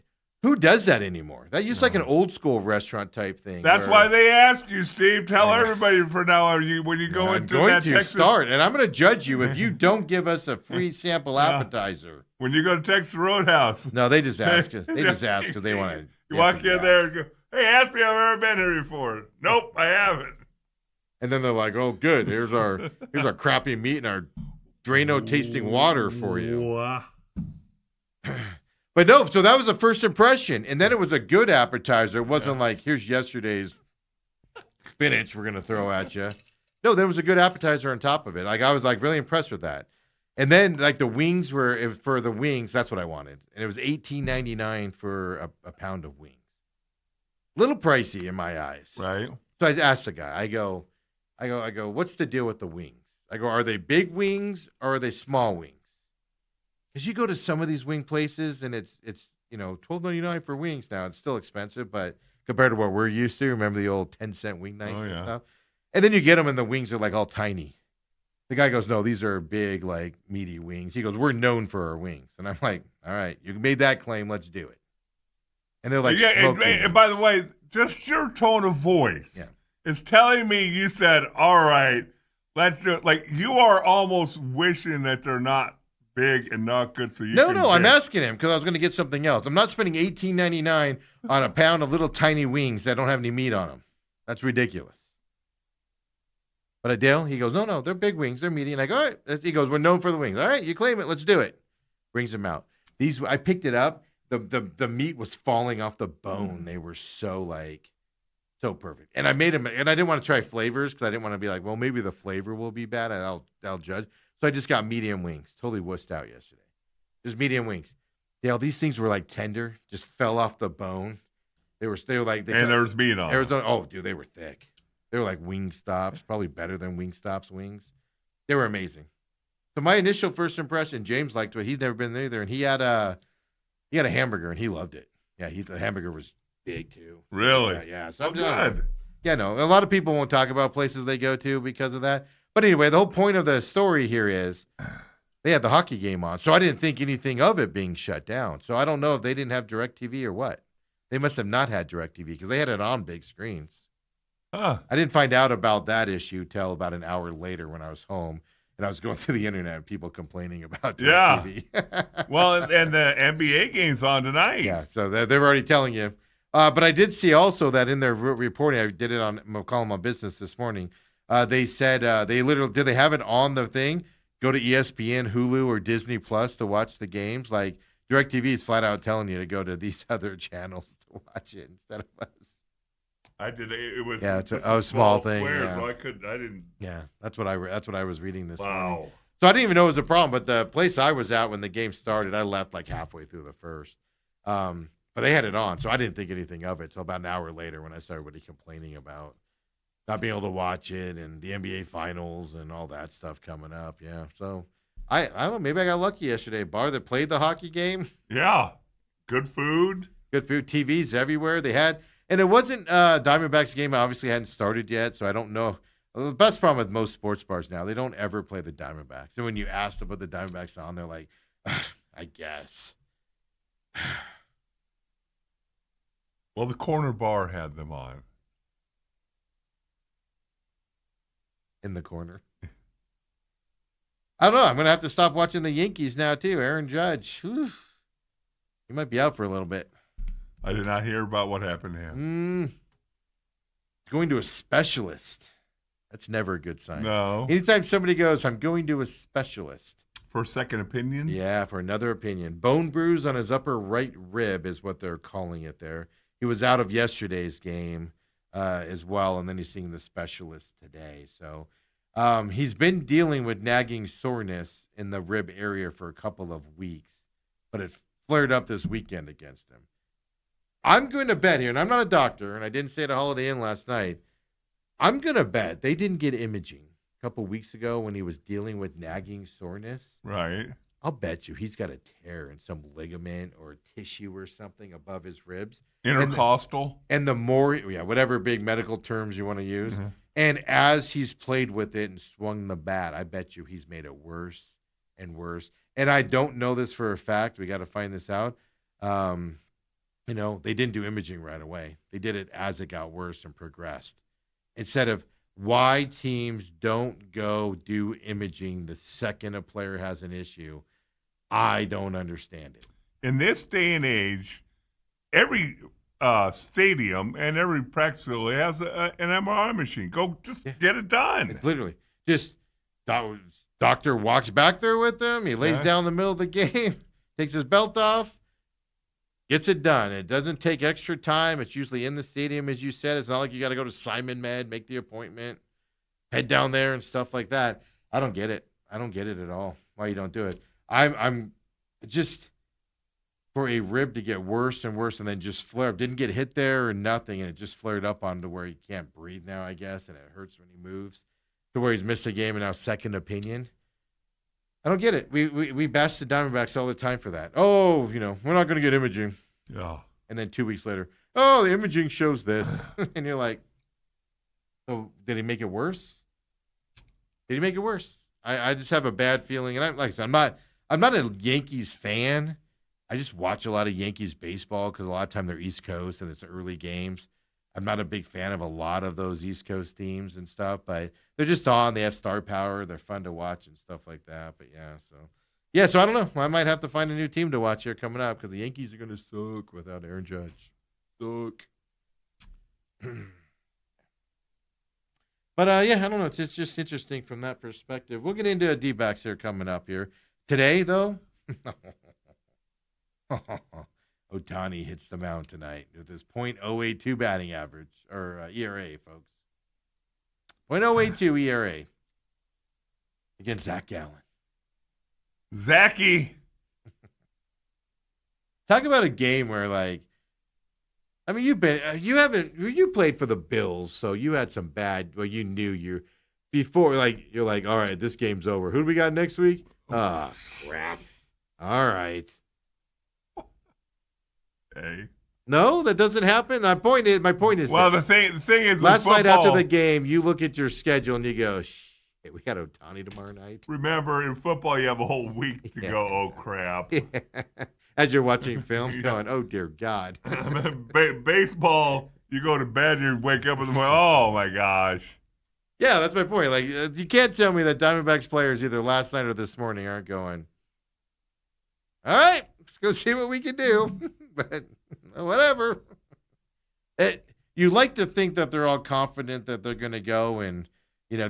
who does that anymore? That used like an old school restaurant type thing. That's why they asked you, Steve. Tell everybody for now. When you go I'm into going that to Texas, start, and I'm going to judge you if you don't give us a free sample appetizer. when you go to Texas Roadhouse, No, they just ask. They just ask because they want to. you walk in there and go, "Hey, ask me if I've ever been here before." Nope, I haven't. And then they're like, "Oh, good. Here's our crappy meat and our Drano tasting water for you." Wow. But no, so that was the first impression. And then it was a good appetizer. It wasn't like, here's yesterday's spinach we're going to throw at you. No, there was a good appetizer on top of it. Like I was like really impressed with that. And then like the wings for the wings, that's what I wanted. And it was $18.99 for a pound of wings. Little pricey in my eyes. Right. So I asked the guy, I go, what's the deal with the wings? I go, are they big wings or are they small wings? Because you go to some of these wing places and it's $12.99 for wings now. It's still expensive, but compared to what we're used to, remember the old 10-cent wing nights and stuff? And then you get them and the wings are like all tiny. The guy goes, no, these are big, like meaty wings. He goes, we're known for our wings. And I'm like, all right, you made that claim. Let's do it. And they're like, and by the way, just your tone of voice is telling me you said, all right, let's do it. Like you are almost wishing that they're not big and not good, so you can I'm pick. asking him because I was going to get something else. I'm not spending $18.99 on a pound of little tiny wings that don't have any meat on them. That's ridiculous. But Adele, he goes, no, they're big wings. They're meaty. And I go, all right. He goes, we're known for the wings. All right, you claim it. Let's do it. Brings them out. I picked it up. The meat was falling off the bone. They were so perfect. And I made them, and I didn't want to try flavors because I didn't want to be like, well, maybe the flavor will be bad. I'll judge. So I just got medium wings. Totally wussed out yesterday. Just medium wings. Dale, these things were like tender. Just fell off the bone. They were like. And there's meat on them. Oh, dude, they were thick. They were like Wingstop's, probably better than Wingstop's wings. They were amazing. So my initial first impression, James liked it. He's never been there either, and he had a hamburger and he loved it. Yeah, the hamburger was big too. Really? Yeah. So good. Yeah, no. A lot of people won't talk about places they go to because of that. But anyway, the whole point of the story here is they had the hockey game on, so I didn't think anything of it being shut down. So I don't know if they didn't have DirecTV or what. They must have not had DirecTV because they had it on big screens. Huh. I didn't find out about that issue till about an hour later when I was home and I was going through the internet and people complaining about DirecTV. Well, and the NBA game's on tonight. Yeah, so they're already telling you. But I did see also that in their reporting, I did it on McCollum on Business this morning. They said did they have it on the thing? Go to ESPN, Hulu, or Disney Plus to watch the games. Like DirecTV is flat out telling you to go to these other channels to watch it instead of us. I did. It was just a small thing. Square, Yeah. So I didn't. Yeah, that's what I was reading this morning. Wow. So I didn't even know it was a problem. But the place I was at when the game started, I left like halfway through the first. But they had it on, so I didn't think anything of it. So about an hour later, when I saw everybody complaining about not being able to watch it and the NBA Finals and all that stuff coming up. Yeah. So I don't know. Maybe I got lucky yesterday. Bar that played the hockey game. Yeah. Good food. Good food. TVs everywhere. They had, and it wasn't Diamondbacks game. Obviously hadn't started yet, so I don't know. The best problem with most sports bars now, they don't ever play the Diamondbacks. And when you ask to put the Diamondbacks on, they're like, I guess. Well, the corner bar had them on. In the corner. I don't know. I'm going to have to stop watching the Yankees now, too. Aaron Judge. Whew. He might be out for a little bit. I did not hear about what happened to him. Going to a specialist. That's never a good sign. No. Anytime somebody goes, I'm going to a specialist. For a second opinion? Yeah, for another opinion. Bone bruise on his upper right rib is what they're calling it there. He was out of yesterday's game as well, and then he's seeing the specialist today. So he's been dealing with nagging soreness in the rib area for a couple of weeks, but it flared up this weekend against him. I'm going to bet here, and I'm not a doctor, and I didn't stay at a Holiday Inn last night. I'm going to bet they didn't get imaging a couple weeks ago when he was dealing with nagging soreness. Right. I'll bet you he's got a tear in some ligament or tissue or something above his ribs. Intercostal. And the more, whatever big medical terms you want to use. Mm-hmm. And as he's played with it and swung the bat, I bet you he's made it worse and worse. And I don't know this for a fact. We got to find this out. They didn't do imaging right away. They did it as it got worse and progressed. Instead of why teams don't go do imaging the second a player has an issue, I don't understand it. In this day and age, every stadium and every practice facility has an MRI machine. Go just get it done. It's literally just doctor walks back there with him. He lays down in the middle of the game, takes his belt off, gets it done. It doesn't take extra time. It's usually in the stadium, as you said. It's not like you got to go to Simon Med, make the appointment, head down there and stuff like that. I don't get it. I don't get it at all. Why you don't do it? I'm just for a rib to get worse and worse and then just flare up. Didn't get hit there or nothing, and it just flared up onto where he can't breathe now, I guess, and it hurts when he moves to where he's missed a game and now second opinion. I don't get it. We bash the Diamondbacks all the time for that. Oh, we're not going to get imaging. Yeah. And then 2 weeks later, the imaging shows this. And you're like, oh, did he make it worse? Did he make it worse? I just have a bad feeling. And like I said, I'm not a Yankees fan. I just watch a lot of Yankees baseball because a lot of time they're East Coast and it's early games. I'm not a big fan of a lot of those East Coast teams and stuff, but they're just on. They have star power. They're fun to watch and stuff like that. But so I don't know. I might have to find a new team to watch here coming up because the Yankees are going to suck without Aaron Judge. Suck. But I don't know. It's just interesting from that perspective. We'll get into D-backs here coming up here today, though. Ohtani hits the mound tonight with his .082 batting average, or ERA, folks. .082 ERA against Zach Gallen. Zachy. Talk about a game where, you played for the Bills, so you had some bad, you knew before, you're like, all right, this game's over. Who do we got next week? Crap. All right. Hey. No, that doesn't happen. My point is. Well, the thing is, last with night after football, the game, you look at your schedule and you go, Hey, we got Ohtani tomorrow night. Remember, in football, you have a whole week to go, oh, crap. As you're watching film, going, oh, dear God. Baseball, you go to bed and you wake up in the morning, oh, my gosh. Yeah, that's my point. Like, you can't tell me that Diamondbacks players either last night or this morning aren't going, all right, let's go see what we can do. But whatever. You like to think that they're all confident that they're going to go and,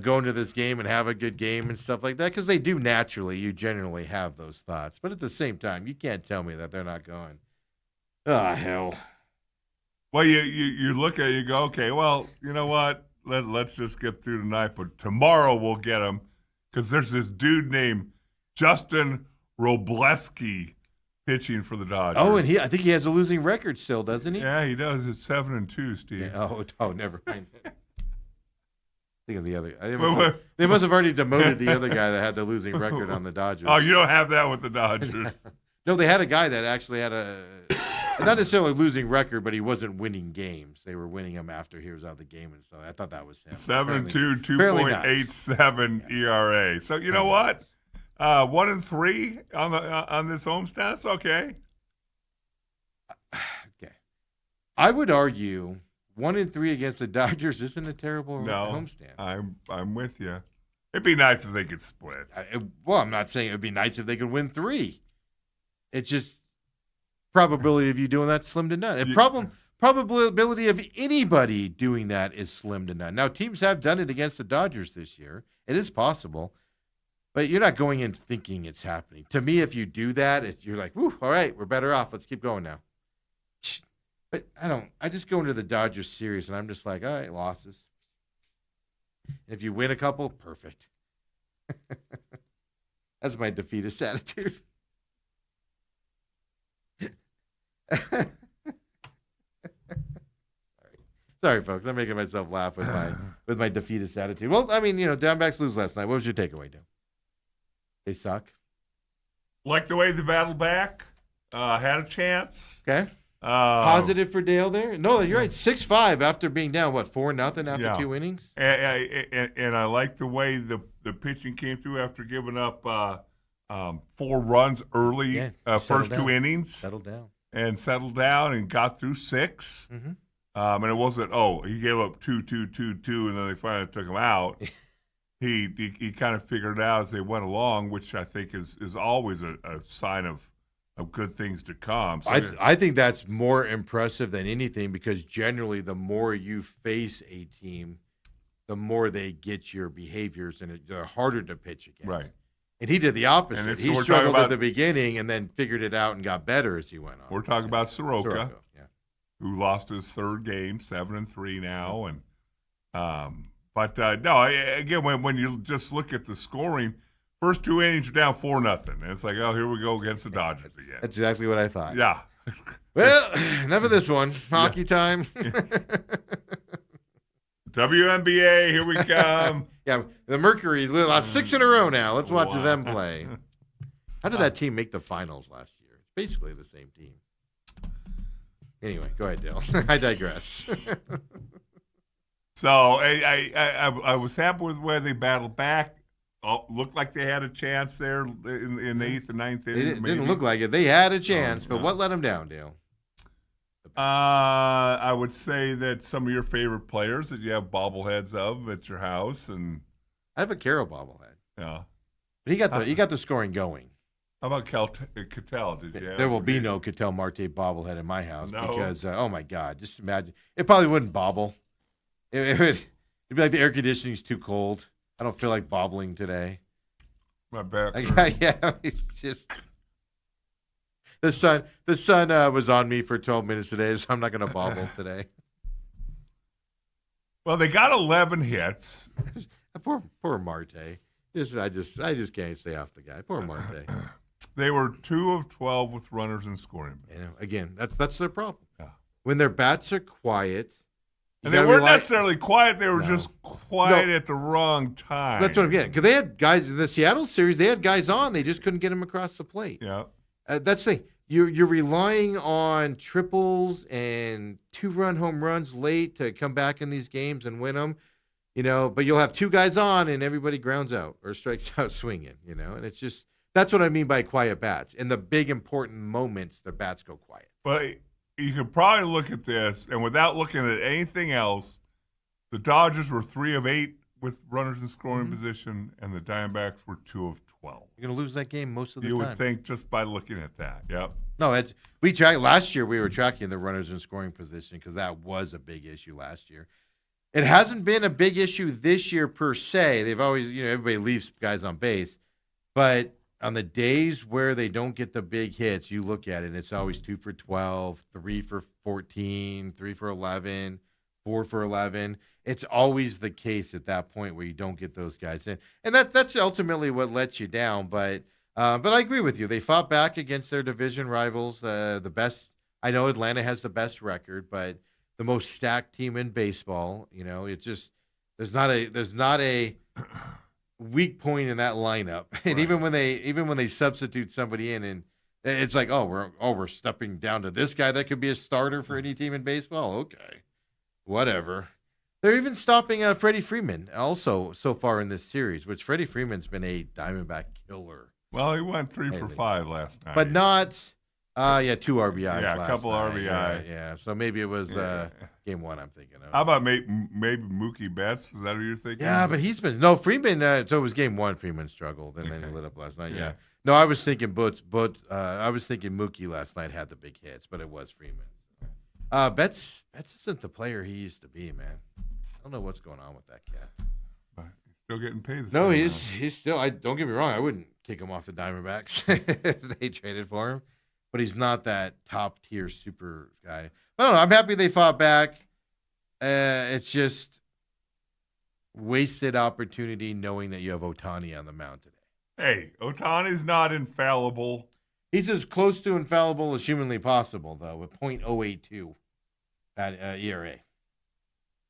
go into this game and have a good game and stuff like that, because they do naturally. You generally have those thoughts. But at the same time, you can't tell me that they're not going, oh, hell. Well, you look at it, you go, okay, well, you know what? Let's just get through tonight, but tomorrow we'll get them, because there's this dude named Justin Robleski pitching for the Dodgers. Oh, and I think he has a losing record still, doesn't he? Yeah, he does. It's 7-2, Steve. Yeah, oh, never mind. Think of the other. They must have already demoted the other guy that had the losing record on the Dodgers. Oh, you don't have that with the Dodgers. No, they had a guy that actually had not necessarily a losing record, but he wasn't winning games. They were winning him after he was out of the game and stuff. I thought that was him. 7-2, 2.87 ERA. So you know what? 1-3 on this homestand. That's okay. Okay. I would argue 1-3 against the Dodgers isn't a terrible homestand. I'm with you. It'd be nice if they could split. I'm not saying it would be nice if they could win 3. It's just probability of you doing that slim to none. And probability of anybody doing that is slim to none. Now, teams have done it against the Dodgers this year. It is possible. But you're not going in thinking it's happening. To me, if you do that, you're like, whew, all right, we're better off. Let's keep going now. But I just go into the Dodgers series, and I'm just like, all right, losses. If you win a couple, perfect. That's my defeatist attitude. Sorry, folks. I'm making myself laugh with my defeatist attitude. Well, I mean, Diamondbacks lose last night. What was your takeaway, Dale? They suck. Like the way they battled back. Had a chance. Okay. Positive for Dale there? No, you're right. 6-5 after being down, 4-0 after 2 innings? And I like the way the pitching came through after giving up 4 runs early, first 2 innings. Settled down. And settled down and got through 6. Mm-hmm. And it wasn't, he gave up 2, and then they finally took him out. He kind of figured it out as they went along, which I think is always a sign of good things to come. So I think that's more impressive than anything, because generally the more you face a team, the more they get your behaviors, and they're harder to pitch against. Right. And he did the opposite. He so struggled at the beginning and then figured it out and got better as he went on. We're talking about Soroka, who lost his 3rd game, 7-3 now. And when you just look at the scoring, first 2 innings are down 4-0, and it's like, oh, here we go against the Dodgers again. That's exactly what I thought. Yeah. Well, enough of this one. Hockey time. WNBA, here we come. Yeah, the Mercury lost 6 in a row now. Let's watch them play. How did that team make the finals last year? It's basically the same team. Anyway, go ahead, Dale. I digress. So I was happy with where they battled back. Looked like they had a chance there in the 8th and 9th inning. It didn't look like it. They had a chance, but what let them down, Dale? I would say that some of your favorite players that you have bobbleheads of at your house, and I have a Carroll bobblehead. Yeah, but he got the scoring going. How about Cattell? Did you have there will be no Cattell Marte bobblehead in my house because oh my God, just imagine it probably wouldn't bobble. It'd be like the air conditioning's too cold. I don't feel like bobbling today. My back. Yeah, it's just. The sun was on me for 12 minutes today, so I'm not going to bobble today. Well, they got 11 hits. Poor Marte. I just can't stay off the guy. Poor Marte. They were 2 of 12 with runners in scoring. Again, that's their problem. Yeah. When their bats are quiet. And they weren't necessarily quiet. They were just quiet at the wrong time. That's what I'm getting. Because they had guys in the Seattle series. They had guys on. They just couldn't get them across the plate. Yeah. That's the thing. You're relying on triples and 2-run home runs late to come back in these games and win them. but you'll have two guys on and everybody grounds out or strikes out swinging, and it's just that's what I mean by quiet bats. In the big important moments, the bats go quiet. But you could probably look at this, and without looking at anything else, the Dodgers were 3 of 8 with runners in scoring position, and the Diamondbacks were 2 of 12. You're going to lose that game most of the time. You time. would think just by looking at that. Yep. No, last year we were tracking the runners in scoring position because that was a big issue last year. It hasn't been a big issue this year per se. They've always, everybody leaves guys on base, but on the days where they don't get the big hits, you look at it, and it's always 2 for 12, 3 for 14, 3 for 11, 4 for 11. It's always the case at that point where you don't get those guys in, and that's ultimately what lets you down. But I agree with you. They fought back against their division rivals. The best, I know Atlanta has the best record, but the most stacked team in baseball. It's just there's not a weak point in that lineup. And Right. even when they substitute somebody in, and it's like, we're stepping down to this guy that could be a starter for any team in baseball. Okay, whatever. They're even stopping Freddie Freeman also so far in this series, which Freddie Freeman's been a Diamondback killer. Well, he went 3 for 5 last night, but not. 2 RBIs. Yeah, a couple night. RBI. Yeah, so maybe it was game 1 I'm thinking of. How about maybe Mookie Betts? Was that who you're thinking? Yeah, but he's been Freeman. So it was game 1. Freeman struggled, and then he lit up last night. Yeah. No, I was thinking I was thinking Mookie last night had the big hits, but it was Freeman. Betts isn't the player he used to be, man. I don't know what's going on with that cat. But he's still getting paid. No, he's still. Don't get me wrong. I wouldn't kick him off the Diamondbacks if they traded for him. But he's not that top tier super guy. I don't know. I'm happy they fought back. It's just wasted opportunity knowing that you have Ohtani on the mound today. Hey, Ohtani's not infallible. He's as close to infallible as humanly possible, though, with .082 at ERA.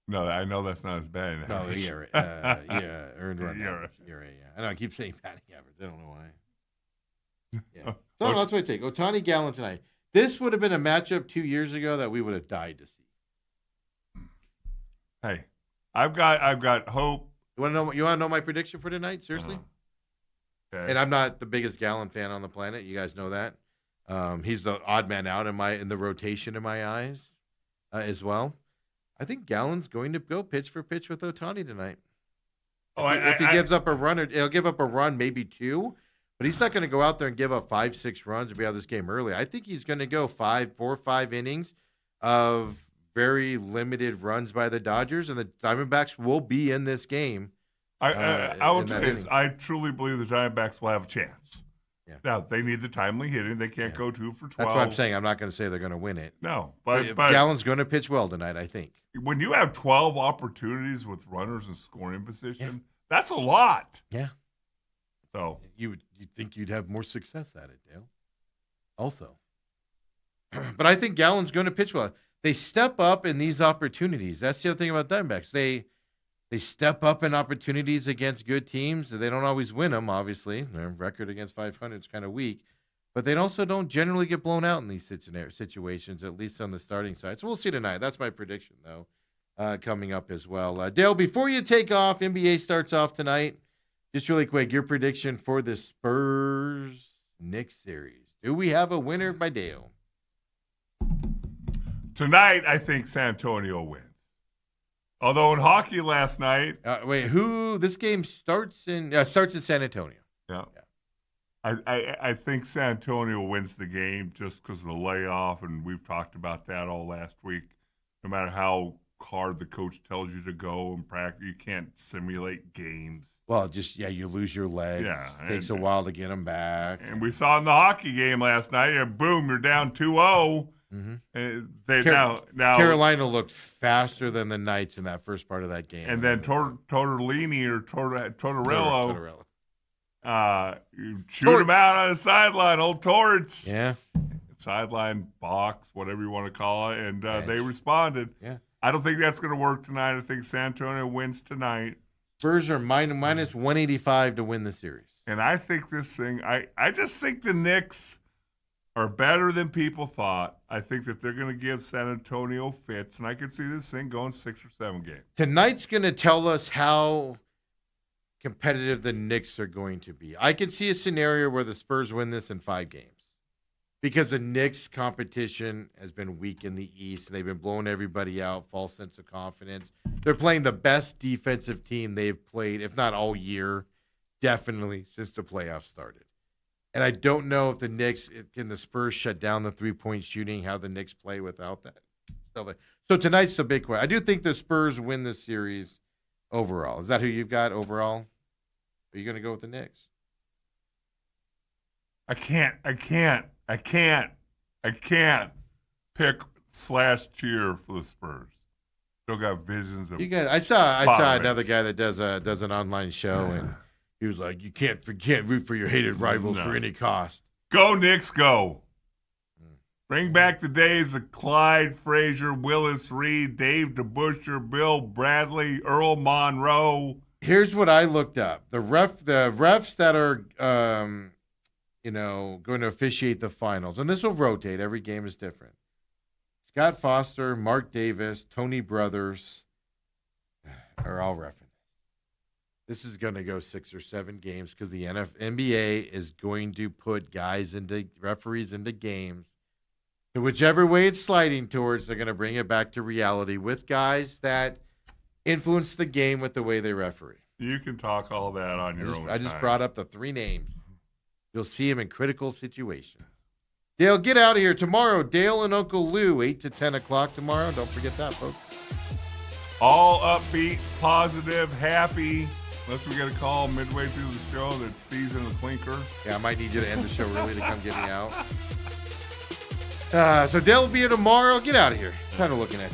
No, I know that's not as bad. No, ERA. Earned run average. ERA, yeah. I know. I keep saying batting average. I don't know why. Yeah. So that's what I take. Ohtani Gallen tonight. This would have been a matchup 2 years ago that we would have died to see. Hey, I've got hope. You want to know my prediction for tonight? Seriously? Okay. And I'm not the biggest Gallen fan on the planet. You guys know that. He's the odd man out in the rotation in my eyes as well. I think Gallen's going to go pitch for pitch with Ohtani tonight. If he gives up a run, he'll give up a run, maybe 2. But he's not going to go out there and give up 5-6 runs and be out of this game early. I think he's going to go 4 or 5 innings of very limited runs by the Dodgers, and the Diamondbacks will be in this game. I will tell you this. I truly believe the Diamondbacks will have a chance. Yeah. Now, they need the timely hitting. They can't go 2 for 12. That's what I'm saying. I'm not going to say they're going to win it. No. But Gallen's going to pitch well tonight, I think. When you have 12 opportunities with runners in scoring position, that's a lot. Yeah. So you'd think you'd have more success at it, Dale. Also. But I think Gallen's going to pitch well. They step up in these opportunities. That's the other thing about Diamondbacks. They step up in opportunities against good teams. They don't always win them, obviously. Their record against 500 is kind of weak. But they also don't generally get blown out in these situations, at least on the starting side. So we'll see tonight. That's my prediction, though, coming up as well. Dale, before you take off, NBA starts off tonight. Just really quick, your prediction for the Spurs-Knicks series. Do we have a winner by Dale? Tonight, I think San Antonio wins. Although in hockey last night... This game starts in San Antonio. Yeah. I think San Antonio wins the game just because of the layoff, and we've talked about that all last week. No matter how hard the coach tells you to go and practice, you can't simulate games. Well, you lose your legs. Yeah, it takes a while to get them back. And we saw in the hockey game last night, and boom, you're down 2-0. Mm-hmm. Now Carolina looked faster than the Knights in that first part of that game. And then Tortellini or Tortorello. You shoot him out on the sideline, old Torts. Yeah. Sideline box, whatever you want to call it. And they responded. Yeah. I don't think that's going to work tonight. I think San Antonio wins tonight. Spurs are minus 185 to win the series. And I think this thing, I just think the Knicks are better than people thought. I think that they're going to give San Antonio fits, and I could see this thing going 6 or 7 games. Tonight's going to tell us how competitive the Knicks are going to be. I can see a scenario where the Spurs win this in 5 games because the Knicks competition has been weak in the East. They've been blowing everybody out, false sense of confidence. They're playing the best defensive team they've played, if not all year, definitely since the playoffs started. And I don't know if can the Spurs shut down the 3-point shooting, how the Knicks play without that. So tonight's the big question. I do think the Spurs win this series overall. Is that who you've got overall? Are you going to go with the Knicks? I can't pick/cheer for the Spurs. Still got visions of. I saw another guy that does an online show, and he was like, "You can't root for your hated rivals for any cost." Go Knicks, go! Bring back the days of Clyde Frazier, Willis Reed, Dave DeBusschere, Bill Bradley, Earl Monroe. Here's what I looked up: the refs that are going to officiate the finals, and this will rotate. Every game is different. Scott Foster, Mark Davis, Tony Brothers are all reffing. This is going to go 6 or 7 games because the NBA is going to put referees into games. So whichever way it's sliding towards, they're going to bring it back to reality with guys that influence the game with the way they referee. You can talk all that on your own. I just brought up the 3 names. You'll see him in critical situations. Dale, get out of here. Tomorrow, Dale and Uncle Lou, 8 to 10 o'clock tomorrow. Don't forget that, folks. All upbeat, positive, happy. Unless we get a call midway through the show that Steve's in the clinker. Yeah, I might need you to end the show early to come get me out. So Dale will be here tomorrow. Get out of here. Kind of looking at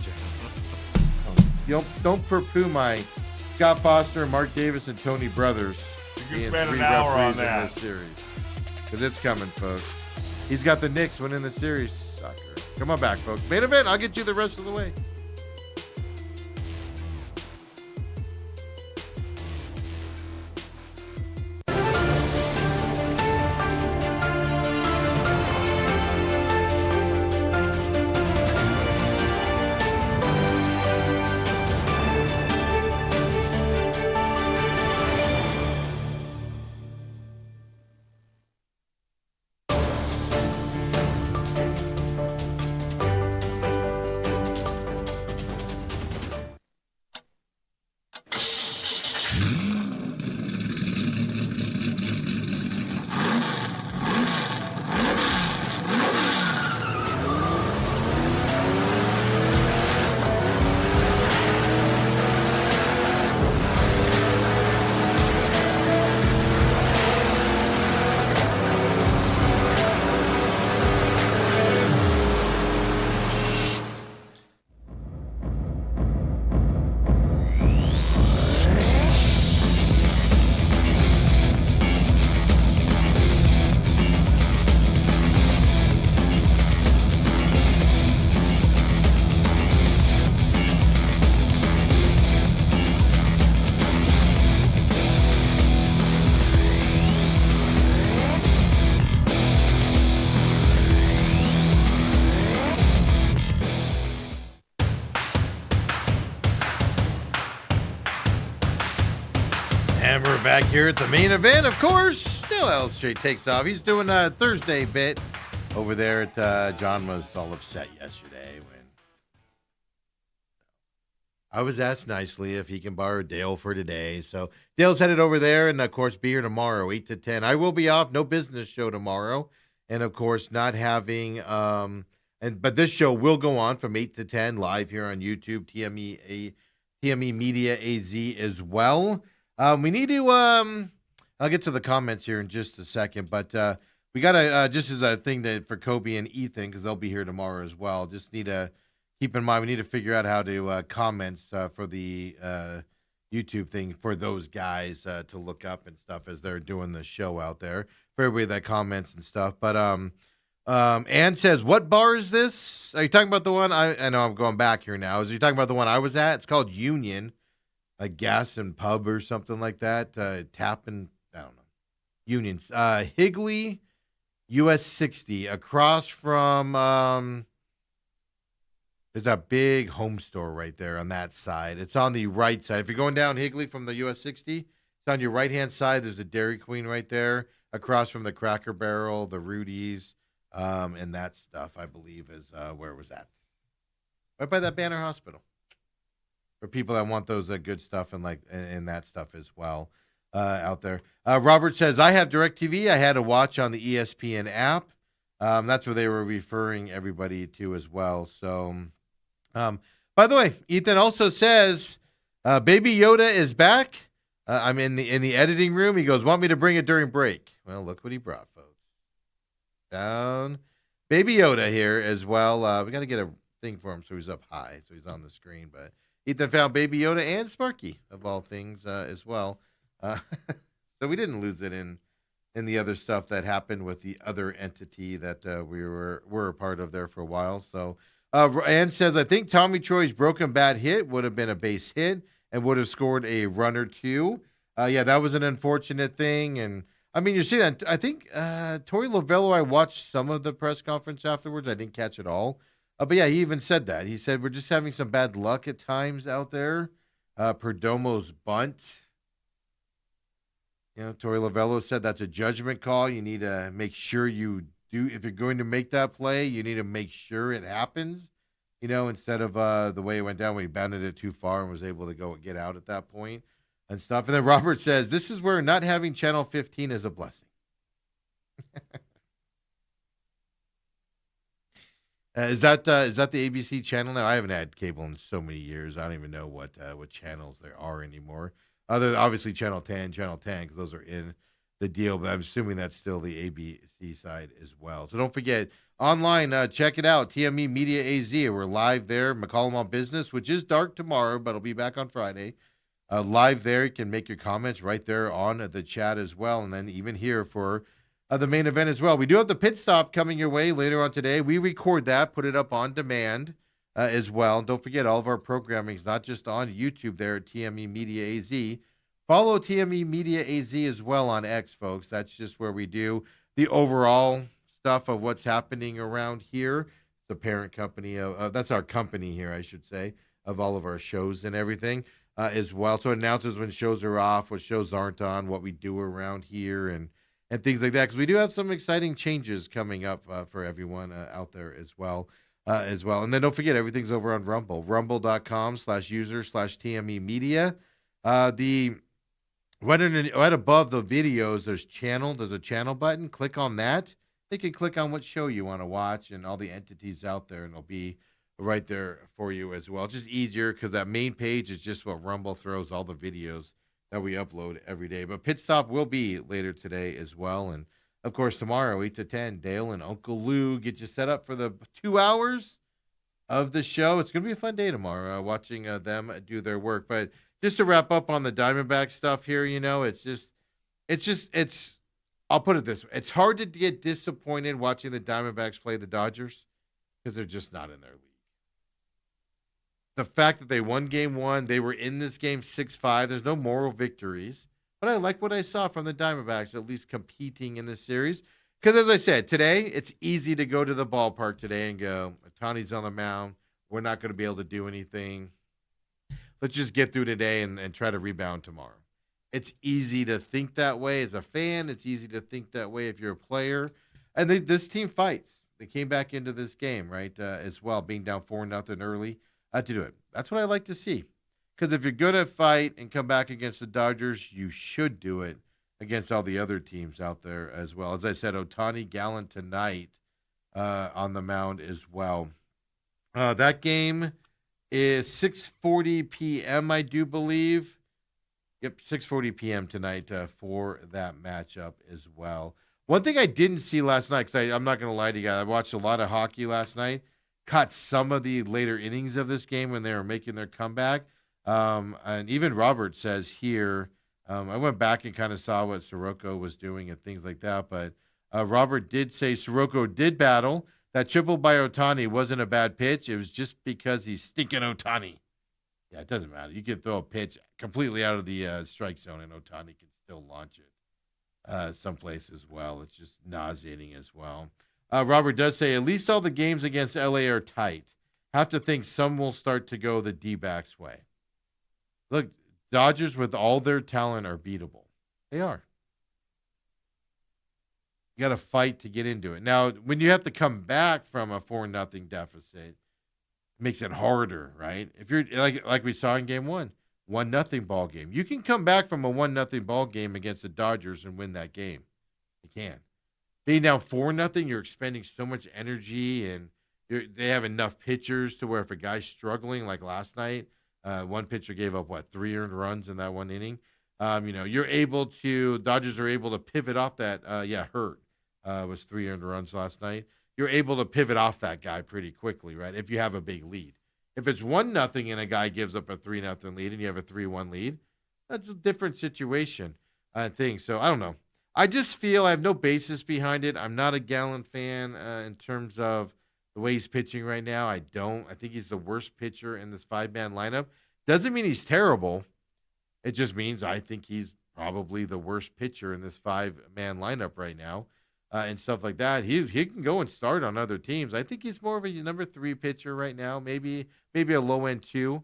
you. Don't poo-poo my Scott Foster, Mark Davis, and Tony Brothers. You can spend an hour on that in this series. Because it's coming, folks. He's got the Knicks winning the series. Sucker. Come on back, folks. Main event. I'll get you the rest of the way. And we're back here at the main event, of course. Still Hellestrae takes off. He's doing a Thursday bit over there at John was all upset yesterday when I was asked nicely if he can borrow Dale for today. So Dale's headed over there and, of course, be here tomorrow, 8 to 10. I will be off. No business show tomorrow. And, of course, not having but this show will go on from 8 to 10 live here on YouTube, TME Media AZ as well. We need to, I'll get to the comments here in just a second, but we got to, just as a thing that for Kobe and Ethan, because they'll be here tomorrow as well, just need to keep in mind, we need to figure out how to comments for the YouTube thing for those guys to look up and stuff as they're doing the show out there, for everybody that comments and stuff. But Ann says, what bar is this? Are you talking about the one, I know I'm going back here now. Is you talking about the one I was at? It's called Union. A gas and pub or something like that. Tap and I don't know. Unions. Higley US 60, across from there's a big home store right there on that side. It's on the right side. If you're going down Higley from the US 60, it's on your right hand side. There's a Dairy Queen right there, across from the Cracker Barrel, the Rudy's, and that stuff, I believe, is where was that? Right by that Banner Hospital. For people that want those good stuff and that stuff as well out there. Robert says, I have DirecTV. I had to watch on the ESPN app. That's where they were referring everybody to as well. So, by the way, Ethan also says, Baby Yoda is back. I'm in the editing room. He goes, want me to bring it during break? Well, look what he brought, folks. Down. Baby Yoda here as well. We got to get a thing for him so he's up high, so he's on the screen. But Ethan found Baby Yoda and Sparky, of all things, as well. So we didn't lose it in the other stuff that happened with the other entity that we were a part of there for a while. So Ann says, I think Tommy Troy's broken bat hit would have been a base hit and would have scored a run or two. Yeah, that was an unfortunate thing. And I mean, you see that. I think Torey Lovello, I watched some of the press conference afterwards. I didn't catch it all. But yeah, he even said that. He said, we're just having some bad luck at times out there. Perdomo's bunt. You know, Torey Lovello said that's a judgment call. You need to make sure you do. If you're going to make that play, you need to make sure it happens, you know, instead of the way it went down when he bounded it too far and was able to go get out at that point and stuff. And then Robert says, this is where not having Channel 15 is a blessing. Is that the ABC channel now? I haven't had cable in so many years. I don't even know what channels there are anymore. Other obviously Channel 10, because those are in the deal. But I'm assuming that's still the ABC side as well. So don't forget, online, check it out. TME Media AZ. We're live there. McCollum on Business, which is dark tomorrow, but it'll be back on Friday. Live there. You can make your comments right there on the chat as well. And then even here for the main event as well. We do have the pit stop coming your way later on today. We record that, put it up on demand as well. Don't forget, all of our programming is not just on YouTube there at TME Media AZ. Follow TME Media AZ as well on X, folks. That's just where we do the overall stuff of what's happening around here. The parent company, that's our company here, I should say, of all of our shows and everything as well. So it announces when shows are off, what shows aren't on, what we do around here, and things like that. Because we do have some exciting changes coming up for everyone out there as well. And then don't forget, everything's over on Rumble, rumble.com/user/TME Media. Right above the videos, there's a channel button. Click on that. You can click on what show you want to watch and all the entities out there, and it'll be right there for you as well. Just easier because that main page is just what Rumble throws all the videos that we upload every day. But Pit Stop will be later today as well. And of course, tomorrow, 8 to 10, Dale and Uncle Lou get you set up for the 2 hours of the show. It's going to be a fun day tomorrow, watching them do their work. But just to wrap up on the Diamondback stuff here, you know, I'll put it this way. It's hard to get disappointed watching the Diamondbacks play the Dodgers because they're just not in their league. The fact that they won game one, they were in this game 6-5. There's no moral victories. But I like what I saw from the Diamondbacks, at least competing in this series. Because as I said, today, it's easy to go to the ballpark today and go, Ohtani's on the mound. We're not going to be able to do anything. Let's just get through today and try to rebound tomorrow. It's easy to think that way as a fan. It's easy to think that way if you're a player. And this team fights. They came back into this game, right, as well, being down 4-0 early to do it. That's what I like to see. Because if you're going to fight and come back against the Dodgers, you should do it against all the other teams out there as well. As I said, Ohtani Gallant tonight on the mound as well. That game is 6:40 p.m., I do believe. Yep, 6:40 p.m. tonight for that matchup as well. One thing I didn't see last night, because I'm not going to lie to you guys, I watched a lot of hockey last night, caught some of the later innings of this game when they were making their comeback. And even Robert says here, I went back and kind of saw what Soroka was doing and things like that. But Robert did say Soroka did battle. That triple by Ohtani wasn't a bad pitch. It was just because he's stinking Ohtani. Yeah, it doesn't matter. You can throw a pitch completely out of the strike zone, and Ohtani can still launch it. someplace as well. It's just nauseating as well. Robert does say at least all the games against LA are tight. Have to think some will start to go the D-backs way. Look, Dodgers with all their talent are beatable. They are. You got to fight to get into it. Now, when you have to come back from a 4-0 deficit, it makes it harder, right? If you're like we saw in game 1-0 ball game. You can come back from a 1-0 ball game against the Dodgers and win that game. You can. Being down 4-0, you're expending so much energy, and they have enough pitchers to where if a guy's struggling like last night, one pitcher gave up 3 earned runs in that one inning. Dodgers are able to pivot off that. Hurt was 3 earned runs last night. You're able to pivot off that guy pretty quickly, right? If you have a big lead. If it's 1-0 and a guy gives up a 3-0 lead and you have a 3-1 lead, that's a different situation, I think. So I don't know. I just feel I have no basis behind it. I'm not a Gallen fan in terms of the way he's pitching right now. I think he's the worst pitcher in this 5-man lineup. Doesn't mean he's terrible. It just means I think he's probably the worst pitcher in this 5-man lineup right now. And stuff like that. He can go and start on other teams. I think he's more of a number 3 pitcher right now, maybe a low end 2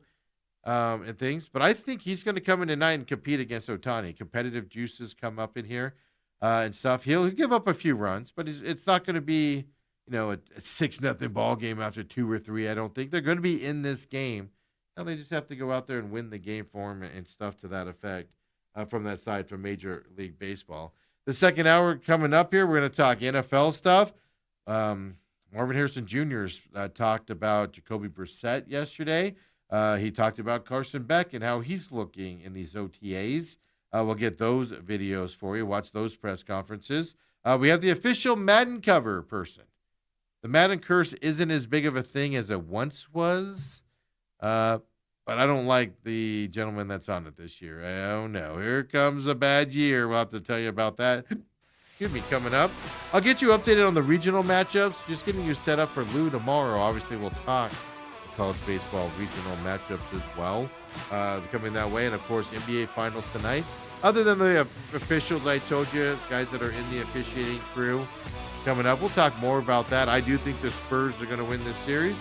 and things. But I think he's going to come in tonight and compete against Ohtani. Competitive juices come up in here and stuff. He'll give up a few runs, but it's not going to be a 6-0 ball game after 2 or 3. I don't think they're going to be in this game. Now they just have to go out there and win the game for him and stuff to that effect from that side from Major League Baseball. The second hour coming up here, we're going to talk NFL stuff. Marvin Harrison Jr. Talked about Jacoby Brissett yesterday. He talked about Carson Beck and how he's looking in these OTAs. We'll get those videos for you. Watch those press conferences. We have the official Madden cover person. The Madden curse isn't as big of a thing as it once was. But I don't like the gentleman that's on it this year. Oh, no. Here comes a bad year. We'll have to tell you about that. Excuse me, coming up. I'll get you updated on the regional matchups. Just getting you set up for Lou tomorrow. Obviously, we'll talk college baseball regional matchups as well. Coming that way. And, of course, NBA Finals tonight. Other than the officials I told you, guys that are in the officiating crew coming up, we'll talk more about that. I do think the Spurs are going to win this series.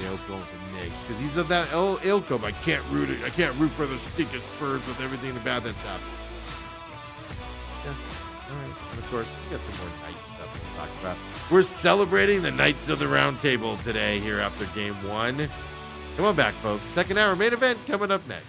Dale's going for Knicks because he's of that ilk of I can't root for the stinking Spurs with everything the bad that's happened. Yeah, all right. And of course, we got some more night stuff we'll talk about. We're celebrating the Knights of the Round Table today here after Game 1. Come on back, folks. Second hour main event coming up next.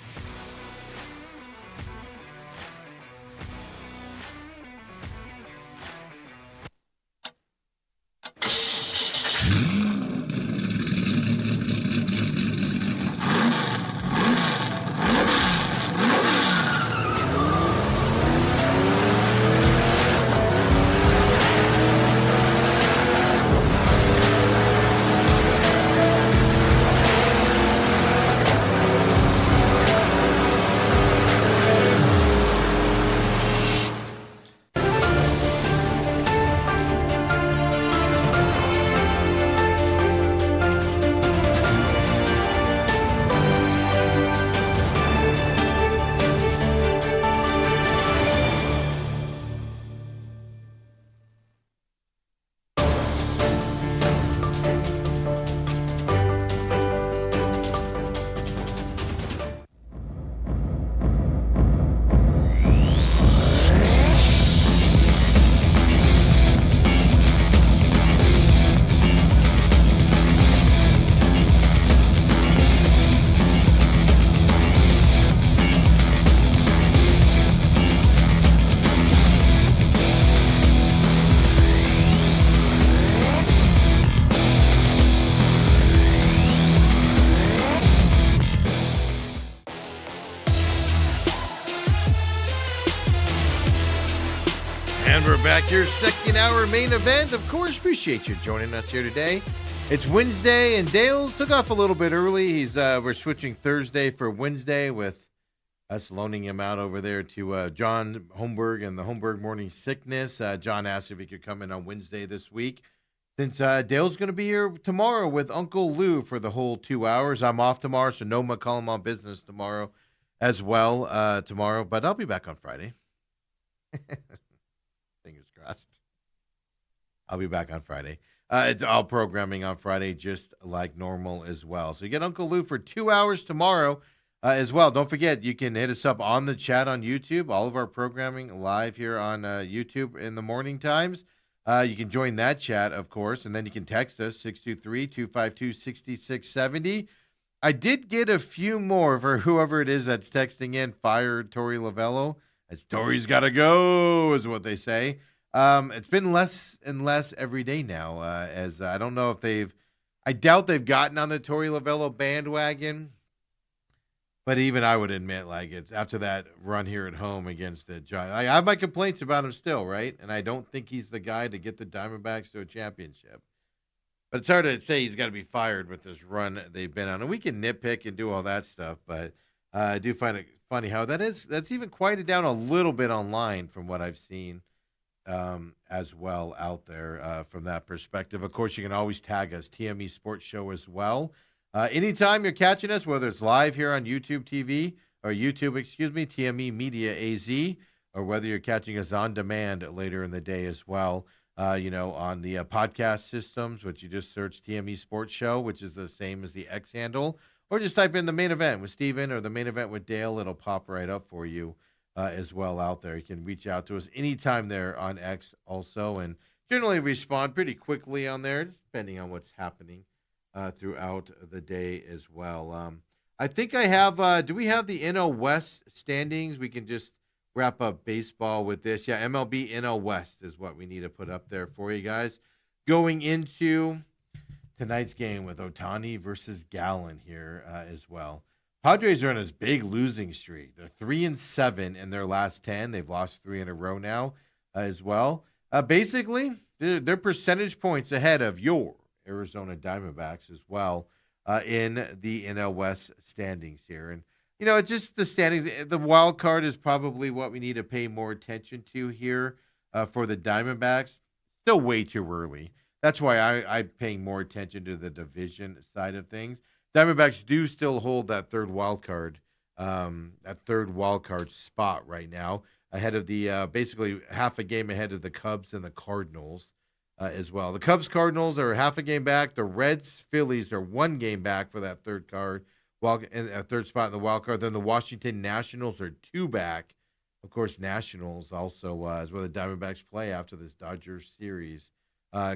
And we're back here, second hour main event. Of course, appreciate you joining us here today. It's Wednesday, and Dale took off a little bit early. We're switching Thursday for Wednesday with us loaning him out over there to John Holmberg and the Holmberg Morning Sickness. John asked if he could come in on Wednesday this week. Since Dale's going to be here tomorrow with Uncle Lou for the whole 2 hours. I'm off tomorrow, so no McCollum on business tomorrow as well tomorrow. But I'll be back on Friday. Fingers crossed. I'll be back on Friday. It's all programming on Friday, just like normal as well. So you get Uncle Lou for 2 hours tomorrow as well. Don't forget, you can hit us up on the chat on YouTube. All of our programming live here on YouTube in the morning times. You can join that chat, of course, and then you can text us 623-252-6670. I did get a few more for whoever it is that's texting in. Fire Tori Lavello. It's Tori's got to go, is what they say. It's been less and less every day now, as I don't know if I doubt they've gotten on the Tori Lavello bandwagon, but even I would admit, like, it's after that run here at home against the Giants. I have my complaints about him still, right? And I don't think he's the guy to get the Diamondbacks to a championship. But it's hard to say he's got to be fired with this run they've been on. And we can nitpick and do all that stuff, but I do find it funny how that's even quieted down a little bit online from what I've seen as well out there from that perspective. Of course, you can always tag us, TME Sports Show as well. Anytime you're catching us, whether it's live here on YouTube TV or YouTube, TME Media AZ, or whether you're catching us on demand later in the day as well, on the podcast systems, which you just search TME Sports Show, which is the same as the X handle, or just type in the main event with Steven or the main event with Dale. It'll pop right up for you as well out there. You can reach out to us anytime there on X also, and generally respond pretty quickly on there, depending on what's happening throughout the day as well. I think I have, do we have the NL West standings? We can just wrap up baseball with this. Yeah, MLB NL West is what we need to put up there for you guys. Going into tonight's game with Ohtani versus Gallen here as well. Padres are on this big losing streak. They're 3-7 in their last 10. They've lost 3 in a row now as well. Basically, they're percentage points ahead of your Arizona Diamondbacks as well in the NL West standings here. And, it's just the standings. The wild card is probably what we need to pay more attention to here for the Diamondbacks. Still way too early. That's why I'm paying more attention to the division side of things. Diamondbacks do still hold that third wild card spot right now, ahead of the basically half a game ahead of the Cubs and the Cardinals as well. The Cubs Cardinals are half a game back. The Reds Phillies are 1 game back for that third spot in the wild card. Then the Washington Nationals are 2 back. Of course, Nationals also is where the Diamondbacks play after this Dodgers series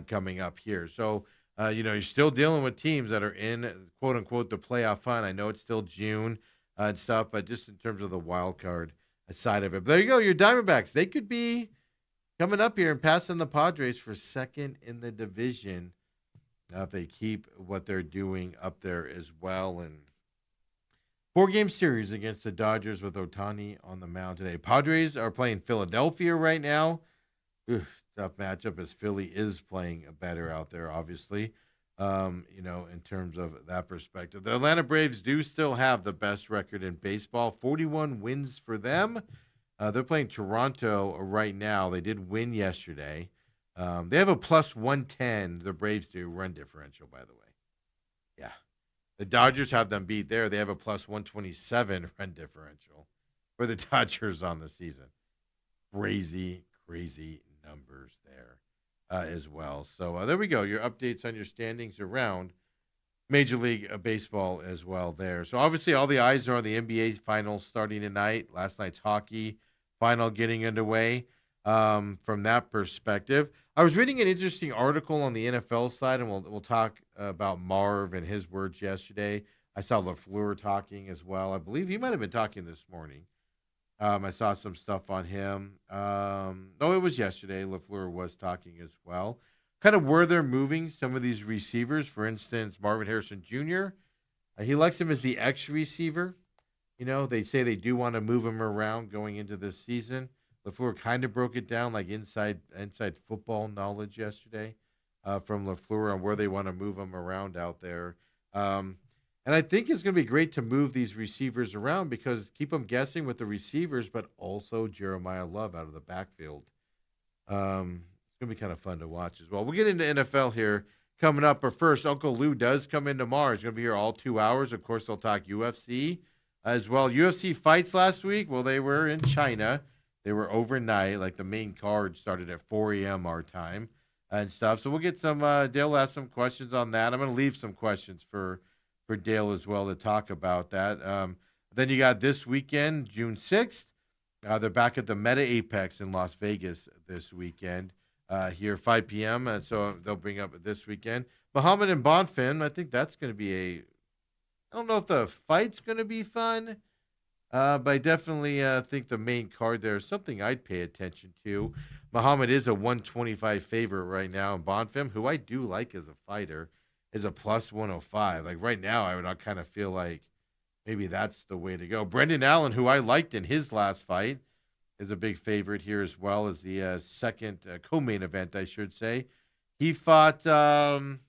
coming up here. So. You're still dealing with teams that are in, quote unquote, the playoff hunt. I know it's still June and stuff, but just in terms of the wild card side of it. But there you go, your Diamondbacks. They could be coming up here and passing the Padres for second in the division if they keep what they're doing up there as well. And 4-game series against the Dodgers with Ohtani on the mound today. Padres are playing Philadelphia right now. Tough matchup as Philly is playing better out there, obviously, in terms of that perspective. The Atlanta Braves do still have the best record in baseball, 41 wins for them. They're playing Toronto right now. They did win yesterday. They have a plus 110, the Braves do, run differential, by the way. Yeah. The Dodgers have them beat there. They have a plus 127 run differential for the Dodgers on the season. Crazy numbers there as well. So there we go. Your updates on your standings around Major League Baseball as well there. So obviously all the eyes are on the NBA finals starting tonight. Last night's hockey final getting underway from that perspective. I was reading an interesting article on the NFL side, and we'll talk about Marv and his words yesterday. I saw LaFleur talking as well. I believe he might have been talking this morning. I saw some stuff on him. No, it was yesterday. LaFleur was talking as well. Kind of where they're moving some of these receivers. For instance, Marvin Harrison Jr., he likes him as the X receiver. They say they do want to move him around going into this season. LaFleur kind of broke it down like inside football knowledge yesterday from LaFleur on where they want to move him around out there. And I think it's going to be great to move these receivers around because keep them guessing with the receivers, but also Jeremiah Love out of the backfield. It's going to be kind of fun to watch as well. We'll get into NFL here coming up. But first, Uncle Lou does come in tomorrow. He's going to be here all 2 hours. Of course, they'll talk UFC as well. UFC fights last week. Well, they were in China. They were overnight. Like the main card started at 4 a.m. our time and stuff. So we'll get some. Dale will ask some questions on that. I'm going to leave some questions for Dale as well to talk about that. Then you got this weekend, June 6th. They're back at the Meta Apex in Las Vegas this weekend. Here 5 p.m. So they'll bring up this weekend. Muhammad and Bonfim. I think that's going to be I don't know if the fight's going to be fun. But I definitely think the main card there is something I'd pay attention to. Muhammad is a 125 favorite right now. And Bonfim, who I do like as a fighter, is a plus 105. Like right now, I would kind of feel like maybe that's the way to go. Brendan Allen, who I liked in his last fight, is a big favorite here as well as the second co-main event, I should say. He fought last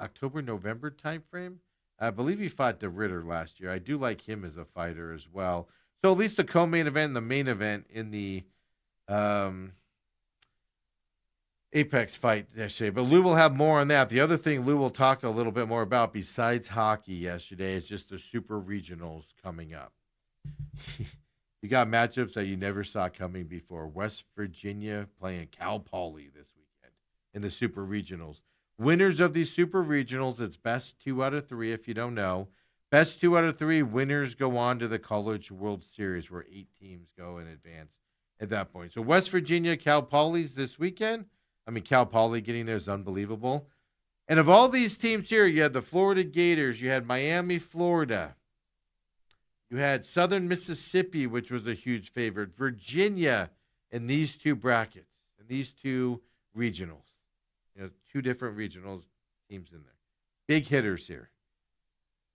October, November timeframe. I believe he fought De Ritter last year. I do like him as a fighter as well. So at least the co-main event and the main event in the Apex fight yesterday. But Lou will have more on that. The other thing Lou will talk a little bit more about besides hockey yesterday is just the super regionals coming up. You got matchups that you never saw coming before. West Virginia playing Cal Poly this weekend in the super regionals. Winners of these super regionals, it's best 2 out of 3 if you don't know. Best 2 out of 3 winners go on to the College World Series where 8 teams go in advance at that point. So West Virginia, Cal Poly's this weekend. I mean, Cal Poly getting there is unbelievable. And of all these teams here, you had the Florida Gators, you had Miami, Florida. You had Southern Mississippi, which was a huge favorite. Virginia in these two brackets, in these two regionals. 2 different regional teams in there. Big hitters here.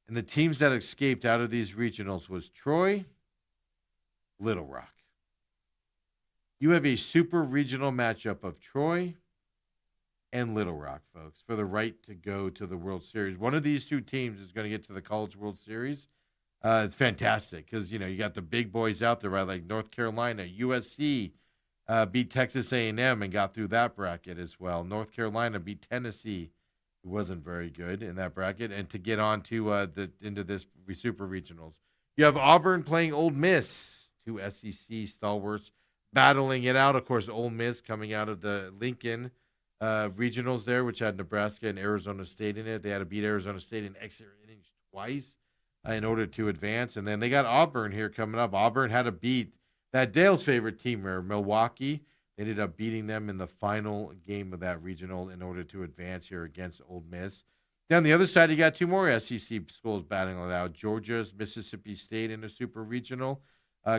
And the teams that escaped out of these regionals was Troy, Little Rock. You have a super regional matchup of Troy and Little Rock, folks, for the right to go to the World Series. One of these 2 teams is going to get to the College World Series. It's fantastic because, you got the big boys out there, right? Like North Carolina, USC, beat Texas A&M and got through that bracket as well. North Carolina beat Tennessee, who wasn't very good in that bracket, and to get on to into this super regionals. You have Auburn playing Ole Miss, 2 SEC stalwarts battling it out. Of course, Ole Miss coming out of the Lincoln regionals there, which had Nebraska and Arizona State in it. They had to beat Arizona State in extra innings twice in order to advance, and then they got Auburn here coming up. Auburn had to beat that Dale's favorite team, Milwaukee. They ended up beating them in the final game of that regional in order to advance here against Ole Miss. Down the other side, you got 2 more SEC schools battling it out. Georgia's Mississippi State in a super regional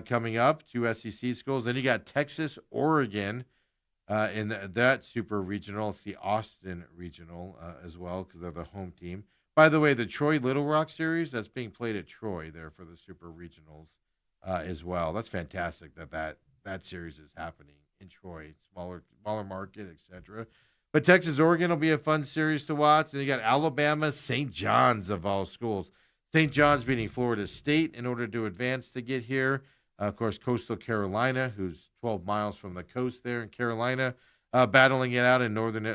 coming up, 2 SEC schools. Then you got Texas, Oregon in that super regional. It's the Austin regional as well because they're the home team. By the way, the Troy Little Rock series, that's being played at Troy there for the super regionals. As well. That's fantastic that series is happening in Troy, smaller market, etc. But Texas Oregon will be a fun series to watch. And you got Alabama, St. John's of all schools. St. John's beating Florida State in order to advance to get here. Of course, Coastal Carolina, who's 12 miles from the coast there in Carolina, battling it out in northern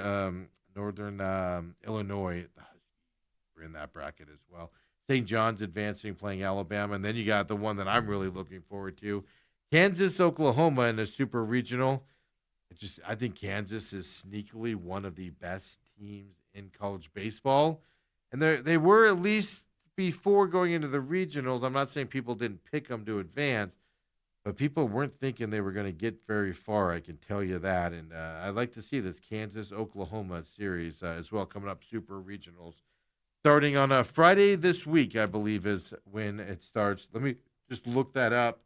Illinois. We're in that bracket as well. St. John's advancing, playing Alabama. And then you got the one that I'm really looking forward to, Kansas, Oklahoma in a super regional. I think Kansas is sneakily one of the best teams in college baseball. And they were, at least before going into the regionals. I'm not saying people didn't pick them to advance, but people weren't thinking they were going to get very far. I can tell you that. And I'd like to see this Kansas-Oklahoma series as well coming up, super regionals. Starting on a Friday this week, I believe, is when it starts. Let me just look that up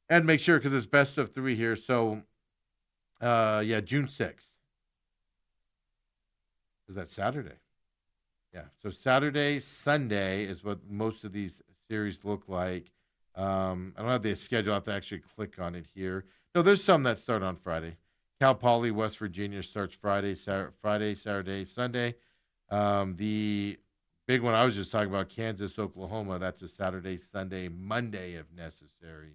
and make sure because it's best of 3 here. So, June 6th. Is that Saturday? Yeah. So Saturday, Sunday is what most of these series look like. I don't have the schedule. I have to actually click on it here. No, there's some that start on Friday. Cal Poly, West Virginia starts Friday, Saturday, Sunday. The big one I was just talking about, Kansas, Oklahoma, that's a Saturday, Sunday, Monday, if necessary,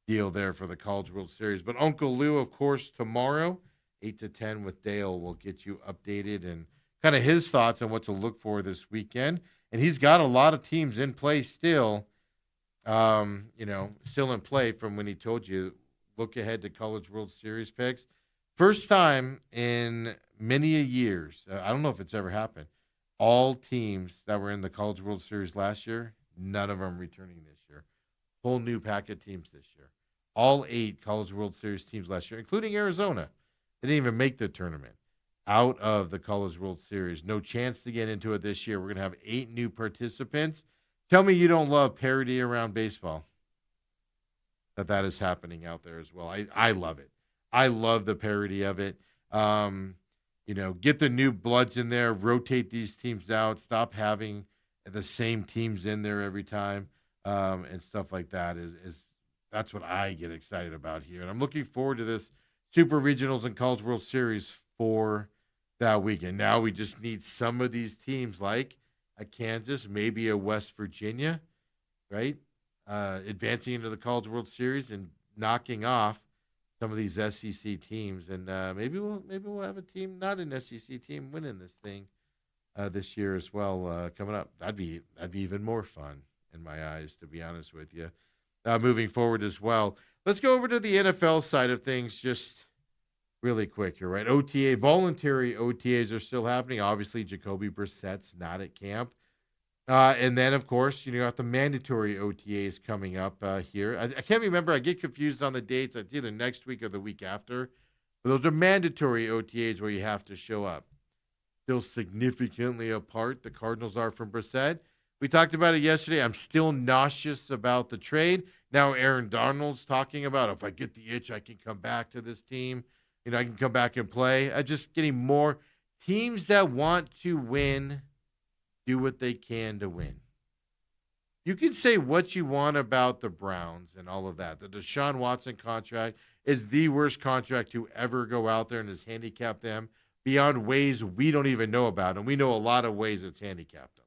deal there for the College World Series. But Uncle Lou, of course, tomorrow, 8 to 10 with Dale, will get you updated and kind of his thoughts on what to look for this weekend. And he's got a lot of teams in play still still in play from when he told you, look ahead to College World Series picks. First time in many a years, I don't know if it's ever happened. All teams that were in the College World Series last year, none of them returning this year. Whole new pack of teams this year. All 8 College World Series teams last year, including Arizona. They didn't even make the tournament out of the College World Series. No chance to get into it this year. We're going to have 8 new participants. Tell me you don't love parity around baseball. That is happening out there as well. I love it. I love the parity of it. Get the new bloods in there, rotate these teams out, stop having the same teams in there every time, and stuff like that is that's what I get excited about here. And I'm looking forward to this Super Regionals and College World Series for that weekend. Now we just need some of these teams like a Kansas, maybe a West Virginia, right? Advancing into the College World Series and knocking off some of these SEC teams, and maybe we'll have a team, not an SEC team, winning this thing this year as well coming up. That'd be even more fun in my eyes, to be honest with you. Moving forward as well, let's go over to the NFL side of things just really quick here, right? Voluntary OTAs are still happening. Obviously, Jacoby Brissett's not at camp. And then, of course, you got the mandatory OTAs coming up here. I can't remember. I get confused on the dates. It's either next week or the week after. But those are mandatory OTAs where you have to show up. Still significantly apart, the Cardinals are from Brissett. We talked about it yesterday. I'm still nauseous about the trade. Now Aaron Donald's talking about, if I get the itch, I can come back to this team. I can come back and play. I'm just getting more teams that want to win do what they can to win. You can say what you want about the Browns and all of that. The Deshaun Watson contract is the worst contract to ever go out there and has handicapped them beyond ways we don't even know about. And we know a lot of ways it's handicapped them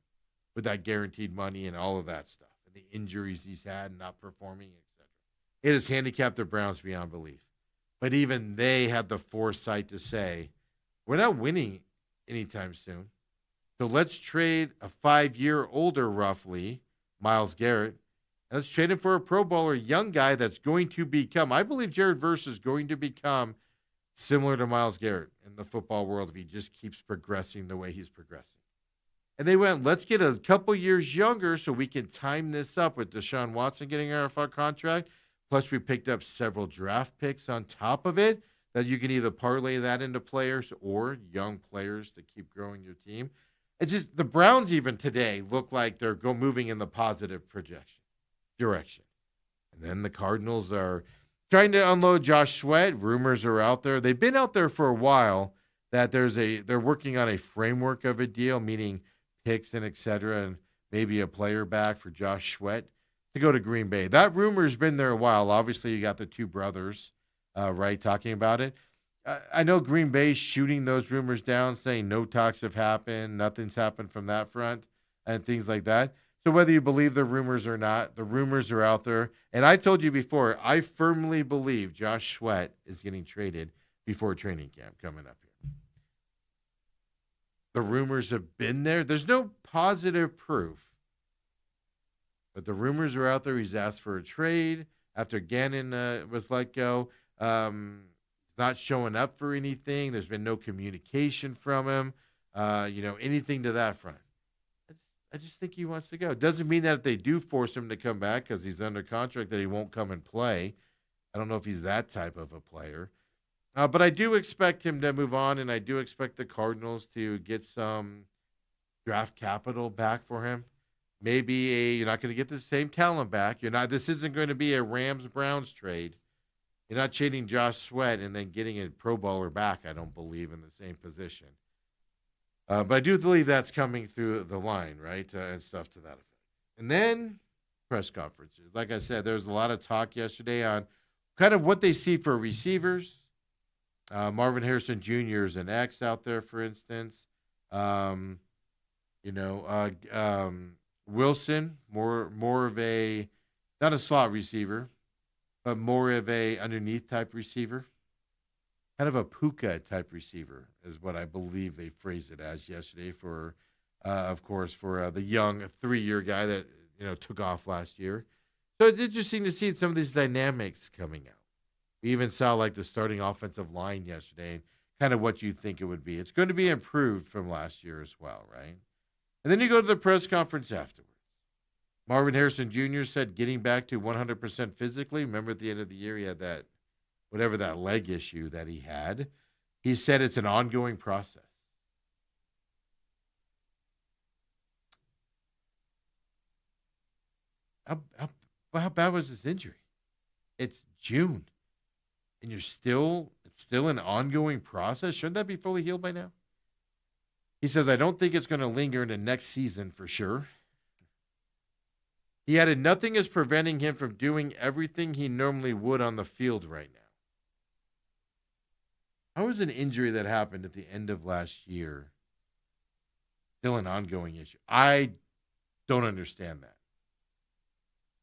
with that guaranteed money and all of that stuff and the injuries he's had and not performing, etc. It has handicapped the Browns beyond belief. But even they had the foresight to say, we're not winning anytime soon. So let's trade a 5-year older, roughly, Myles Garrett. And let's trade him for a Pro Bowler, young guy that's going to become, I believe Jared Verse is going to become similar to Myles Garrett in the football world if he just keeps progressing the way he's progressing. And they went, let's get a couple years younger so we can time this up with Deshaun Watson getting our contract. Plus, we picked up several draft picks on top of it that you can either parlay that into players or young players to keep growing your team. It's just the Browns even today look like they're moving in the positive direction. And then the Cardinals are trying to unload Josh Sweat. Rumors are out there. They've been out there for a while that they're working on a framework of a deal, meaning picks and et cetera, and maybe a player back for Josh Sweat to go to Green Bay. That rumor's been there a while. Obviously, you got the two brothers, right, talking about it. I know Green Bay's shooting those rumors down, saying no talks have happened, nothing's happened from that front, and things like that. So whether you believe the rumors or not, the rumors are out there. And I told you before, I firmly believe Josh Sweat is getting traded before training camp coming up here. The rumors have been there. There's no positive proof, but the rumors are out there. He's asked for a trade after Gannon was let go. Not showing up for anything. There's been no communication from him, anything to that front. I just think he wants to go. It doesn't mean that if they do force him to come back because he's under contract that he won't come and play. I don't know if he's that type of a player. But I do expect him to move on, and I do expect the Cardinals to get some draft capital back for him. Maybe you're not going to get the same talent back. This isn't going to be a Rams-Browns trade. You're not trading Josh Sweat and then getting a Pro Bowler back, I don't believe, in the same position. But I do believe that's coming through the line, right, and stuff to that effect. And then press conferences. Like I said, there was a lot of talk yesterday on kind of what they see for receivers. Marvin Harrison Jr. is an X out there, for instance. Wilson, more of a, not a slot receiver, but more of a underneath type receiver. Kind of a Puka type receiver is what I believe they phrased it as yesterday for, of course, for the young 3-year guy that, took off last year. So it's interesting to see some of these dynamics coming out. We even saw like the starting offensive line yesterday and kind of what you think it would be. It's going to be improved from last year as well, right? And then you go to the press conference afterwards. Marvin Harrison Jr. said getting back to 100% physically. Remember at the end of the year, he had that, whatever that leg issue that he had. He said it's an ongoing process. How bad was this injury? It's June, and it's still an ongoing process. Shouldn't that be fully healed by now? He says, I don't think it's going to linger into next season for sure. He added, nothing is preventing him from doing everything he normally would on the field right now. How is an injury that happened at the end of last year still an ongoing issue? I don't understand that.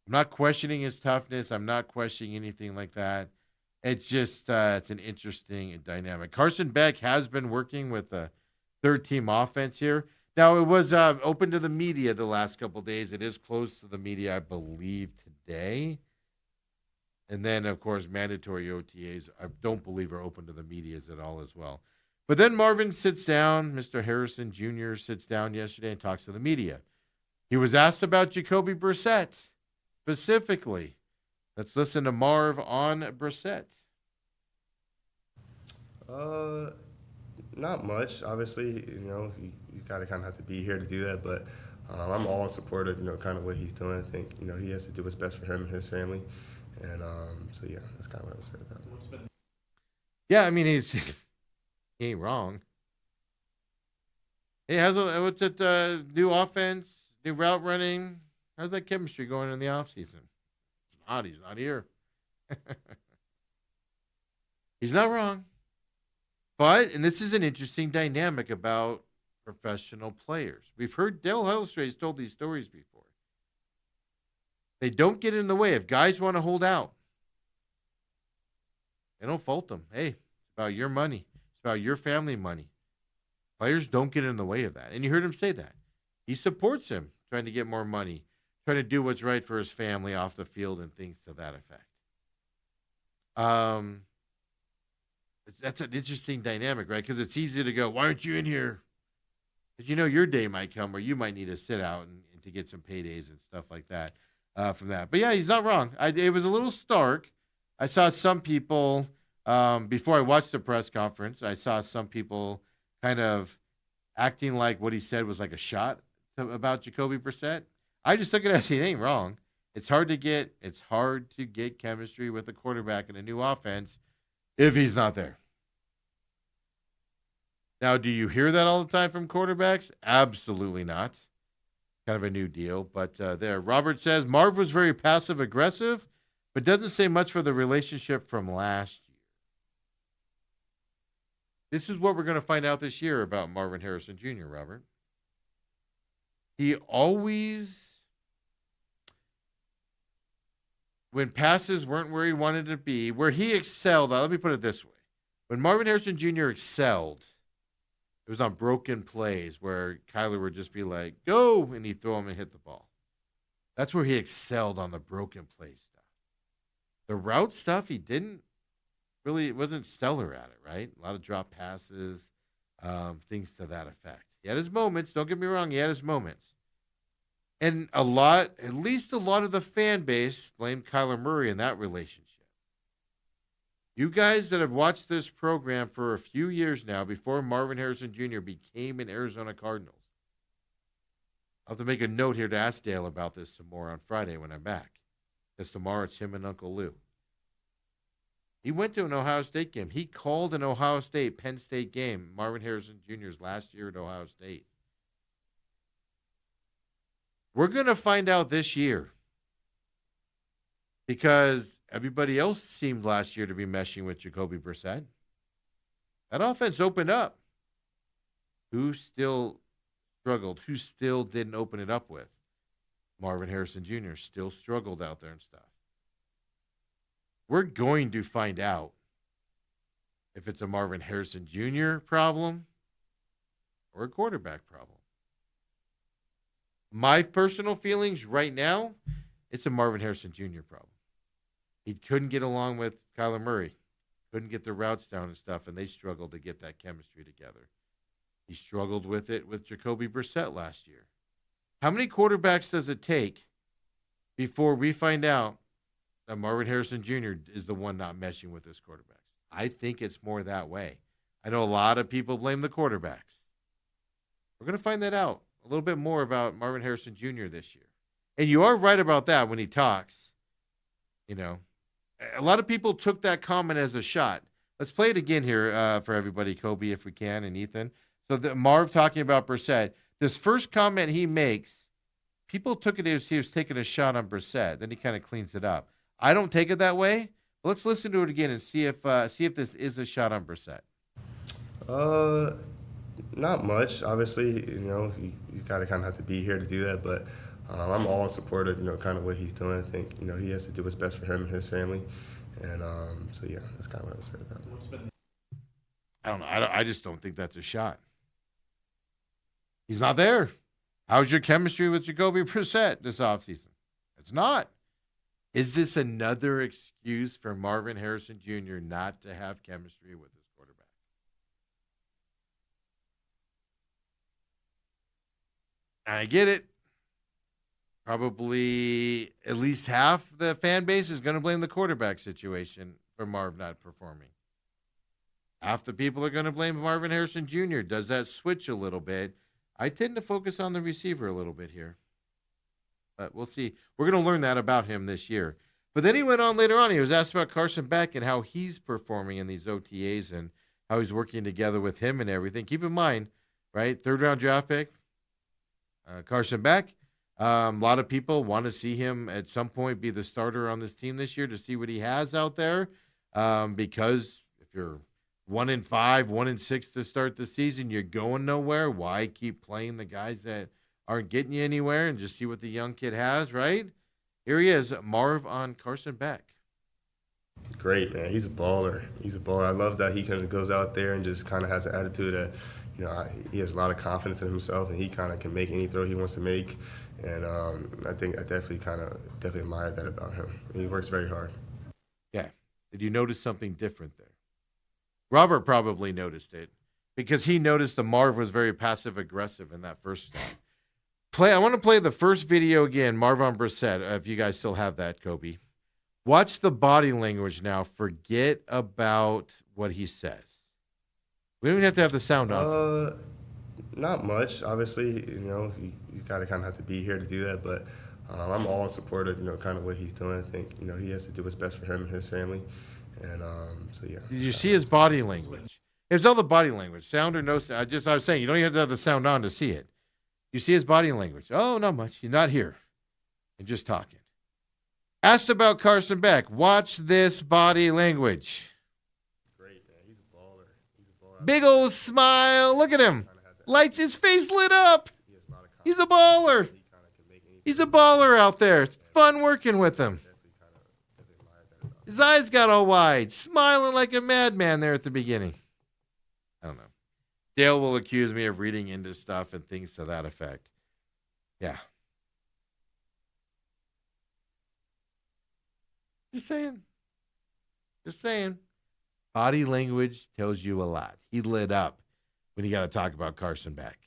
I'm not questioning his toughness. I'm not questioning anything like that. It's just it's an interesting dynamic. Carson Beck has been working with the third-team offense here. Now, it was open to the media the last couple of days. It is closed to the media, I believe, today. And then, of course, mandatory OTAs, I don't believe, are open to the medias at all as well. But then Marvin sits down. Mr. Harrison Jr. sits down yesterday and talks to the media. He was asked about Jacoby Brissett specifically. Let's listen to Marv on Brissett. Not much. Obviously, he's got to kind of have to be here to do that. But I'm all in support of, kind of what he's doing. I think, he has to do what's best for him and his family. And so, yeah, that's kind of what I would say about it. Yeah, I mean, he ain't wrong. Hey, what's it, new offense, new route running? How's that chemistry going in the offseason? It's not. He's not here. He's not wrong. But, and this is an interesting dynamic about professional players. We've heard Dale Hellestrae has told these stories before. They don't get in the way. If guys want to hold out, they don't fault them. Hey, it's about your money. It's about your family money. Players don't get in the way of that. And you heard him say that. He supports him trying to get more money, trying to do what's right for his family off the field and things to that effect. That's an interesting dynamic, right? Because it's easy to go, why aren't you in here? Because your day might come where you might need to sit out and to get some paydays and stuff like that from that. But, yeah, he's not wrong. It was a little stark. I saw some people, before I watched the press conference, I saw some people kind of acting like what he said was like a shot about Jacoby Brissett. I just took it as he ain't wrong. It's hard to get chemistry with a quarterback in a new offense if he's not there. Now, do you hear that all the time from quarterbacks? Absolutely not. Kind of a new deal. But there, Robert says, Marv was very passive-aggressive, but doesn't say much for the relationship from last year. This is what we're going to find out this year about Marvin Harrison Jr., Robert. He always, when passes weren't where he wanted to be, where he excelled, let me put it this way. When Marvin Harrison Jr. excelled, it was on broken plays where Kyler would just be like, go, and he'd throw him and hit the ball. That's where he excelled on the broken play stuff. The route stuff, he wasn't stellar at it, right? A lot of drop passes, things to that effect. He had his moments. Don't get me wrong. He had his moments. And at least a lot of the fan base blamed Kyler Murray in that relationship. You guys that have watched this program for a few years now, before Marvin Harrison Jr. became an Arizona Cardinals, I'll have to make a note here to ask Dale about this some more on Friday when I'm back. Because tomorrow it's him and Uncle Lou. He went to an Ohio State game. He called an Ohio State, Penn State game, Marvin Harrison Jr.'s last year at Ohio State. We're going to find out this year because everybody else seemed last year to be meshing with Jacoby Brissett. That offense opened up. Who still struggled? Who still didn't open it up with? Marvin Harrison Jr. still struggled out there and stuff. We're going to find out if it's a Marvin Harrison Jr. problem or a quarterback problem. My personal feelings right now, It's a Marvin Harrison Jr. problem. He couldn't get along with Kyler Murray, couldn't get the routes down and stuff, and they struggled to get that chemistry together. He struggled with it with Jacoby Brissett last year. How many quarterbacks does it take before we find out that Marvin Harrison Jr. is the one not meshing with his quarterbacks? I think it's more that way. I know a lot of people blame the quarterbacks. We're going to find that out a little bit more about Marvin Harrison Jr. this year. And you are right about that when he talks. You know, a lot of people took that comment as a shot. Let's play it again here for everybody, Kobe, if we can, and Ethan. So Marv talking about Brissett. This first comment he makes, people took it as he was taking a shot on Brissett. Then he kind of cleans it up. I don't take it that way. Let's listen to it again and see if this is a shot on Brissett. Not much. Obviously, he's got to kind of have to be here to do that. But I'm all in support of, kind of what he's doing. I think, he has to do what's best for him and his family. And so, yeah, that's kind of what I would say about it. I don't know. I just don't think that's a shot. He's not there. How's your chemistry with Jacoby Brissett this offseason? It's not. Is this another excuse for Marvin Harrison Jr. not to have chemistry with his quarterback? I get it. Probably at least half the fan base is going to blame the quarterback situation for Marv not performing. Half the people are going to blame Marvin Harrison Jr. Does that switch a little bit? I tend to focus on the receiver a little bit here. But we'll see. We're going to learn that about him this year. But then he went on later on. He was asked about Carson Beck and how he's performing in these OTAs and how he's working together with him and everything. Keep in mind, right, third-round draft pick, Carson Beck. A lot of people want to see him at some point be the starter on this team this year to see what he has out there. Because if you're 1-5, 1-6 to start the season, you're going nowhere. Why keep playing the guys that aren't getting you anywhere and just see what the young kid has, right? Here he is, Marv on Carson Beck. Great, man. He's a baller. I love that he kind of goes out there and just kind of has an attitude that, he has a lot of confidence in himself and he kind of can make any throw he wants to make. And I think I definitely admire that about him. He works very hard. Yeah. Did you notice something different there? Robert probably noticed it because he noticed the Marv was very passive-aggressive in that first time. I want to play the first video again, Marv on Brissett, if you guys still have that, Kobe. Watch the body language now. Forget about what he says. We don't even have to have the sound on. Not much. Obviously, he's got to kind of have to be here to do that. But I'm all in support of, kind of what he's doing. I think, he has to do what's best for him and his family. And so, yeah. Did you see his body language? There's all the body language, sound or no sound. I was saying, you don't even have to have the sound on to see it. You see his body language. Oh, not much. He's not here. And just talking. Asked about Carson Beck. Watch this body language. Great, man. He's a baller. Big old smile. Look at him. Lights his face lit up. He's a baller. He's a baller out there. It's fun working with him. His eyes got all wide, smiling like a madman there at the beginning. I don't know. Dale will accuse me of reading into stuff and things to that effect. Yeah. Just saying. Body language tells you a lot. He lit up when he got to talk about Carson Beck.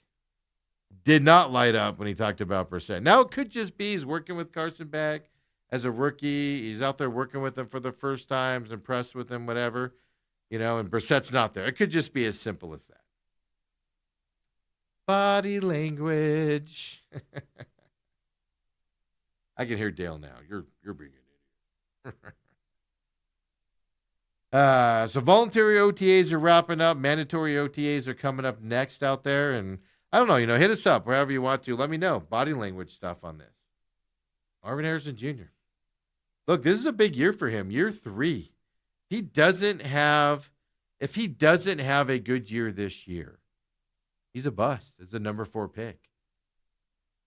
Did not light up when he talked about Brissett. Now it could just be he's working with Carson Beck as a rookie. He's out there working with him for the first time, impressed with him, whatever. And Brissett's not there. It could just be as simple as that. Body language. I can hear Dale now. You're being an idiot. So voluntary OTAs are wrapping up. Mandatory OTAs are coming up next out there. And I don't know, hit us up wherever you want to. Let me know. Body language stuff on this. Marvin Harrison Jr. Look, this is a big year for him. Year 3. If he doesn't have a good year this year, he's a bust. It's a number 4 pick.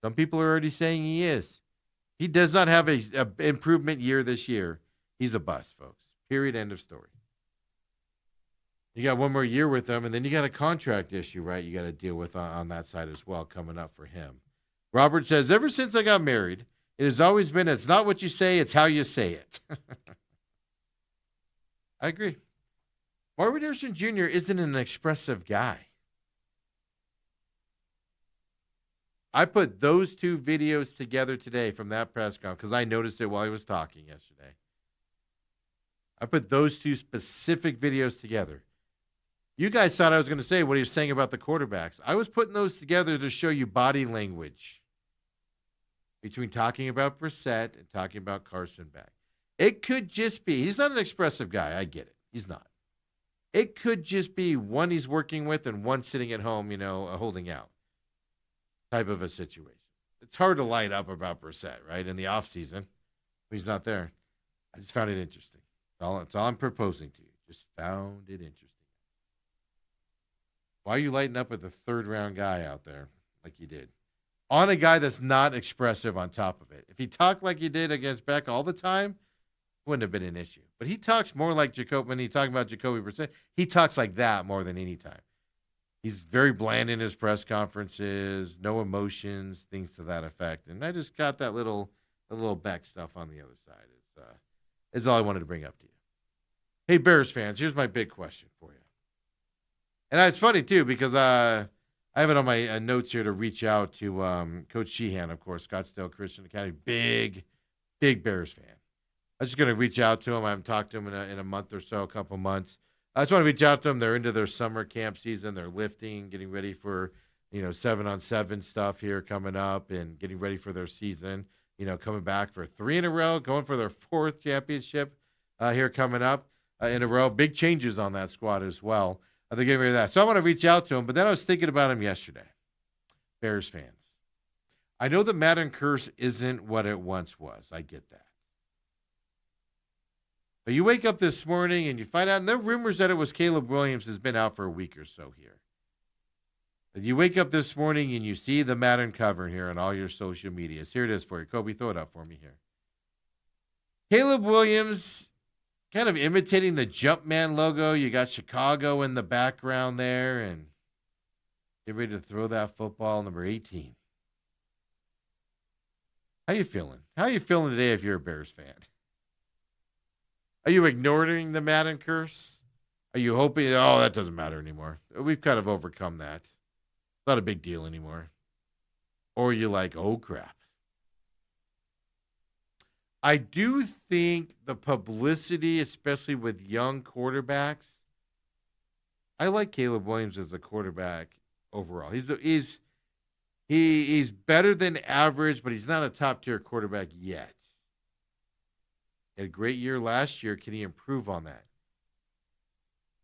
Some people are already saying he is. He does not have a improvement year this year. He's a bust, folks. Period. End of story. You got one more year with him, and then you got a contract issue, right? You got to deal with on that side as well coming up for him. Robert says, ever since I got married, It has always been, it's not what you say, it's how you say it. I agree. Marvin Harrison Jr. isn't an expressive guy. I put those two videos together today from that press conference because I noticed it while he was talking yesterday. I put those two specific videos together. You guys thought I was going to say what he was saying about the quarterbacks. I was putting those together to show you body language between talking about Brissett and talking about Carson Beck. It could just be, he's not an expressive guy. I get it. He's not. It could just be one he's working with and one sitting at home, holding out type of a situation. It's hard to light up about Brissett, right, in the offseason. He's not there. I just found it interesting. That's all I'm proposing to you. Just found it interesting. Why are you lighting up with a third-round guy out there like you did? On a guy that's not expressive on top of it. If he talked like he did against Beck all the time, wouldn't have been an issue. But he talks more like Jacoby. When he's talking about Jacoby Brissett, he talks like that more than any time. He's very bland in his press conferences, no emotions, things to that effect. And I just got that little Beck stuff on the other side. It's all I wanted to bring up to you. Hey, Bears fans, here's my big question for you. And it's funny, too, because I have it on my notes here to reach out to Coach Sheehan, of course, Scottsdale Christian Academy. Big Bears fan. I'm just going to reach out to him. I haven't talked to him in a month or so, a couple months. I just want to reach out to them. They're into their summer camp season. They're lifting, getting ready for, 7-on-7 stuff here coming up and getting ready for their season, coming back for 3 in a row, going for their 4th championship here coming up in a row. Big changes on that squad as well. They're getting ready for that. So I want to reach out to them, but then I was thinking about him yesterday. Bears fans. I know the Madden curse isn't what it once was. I get that. But you wake up this morning and you find out, and there are rumors that it was Caleb Williams has been out for a week or so here. But you wake up this morning and you see the Madden cover here on all your social medias. Here it is for you. Kobe, throw it up for me here. Caleb Williams kind of imitating the Jumpman logo. You got Chicago in the background there, and get ready to throw that football, number 18. How you feeling? How are you feeling today if you're a Bears fan? Are you ignoring the Madden curse? Are you hoping, that doesn't matter anymore? We've kind of overcome that. It's not a big deal anymore. Or you're like, oh, crap. I do think the publicity, especially with young quarterbacks, I like Caleb Williams as a quarterback overall. He's better than average, but he's not a top-tier quarterback yet. He had a great year last year. Can he improve on that?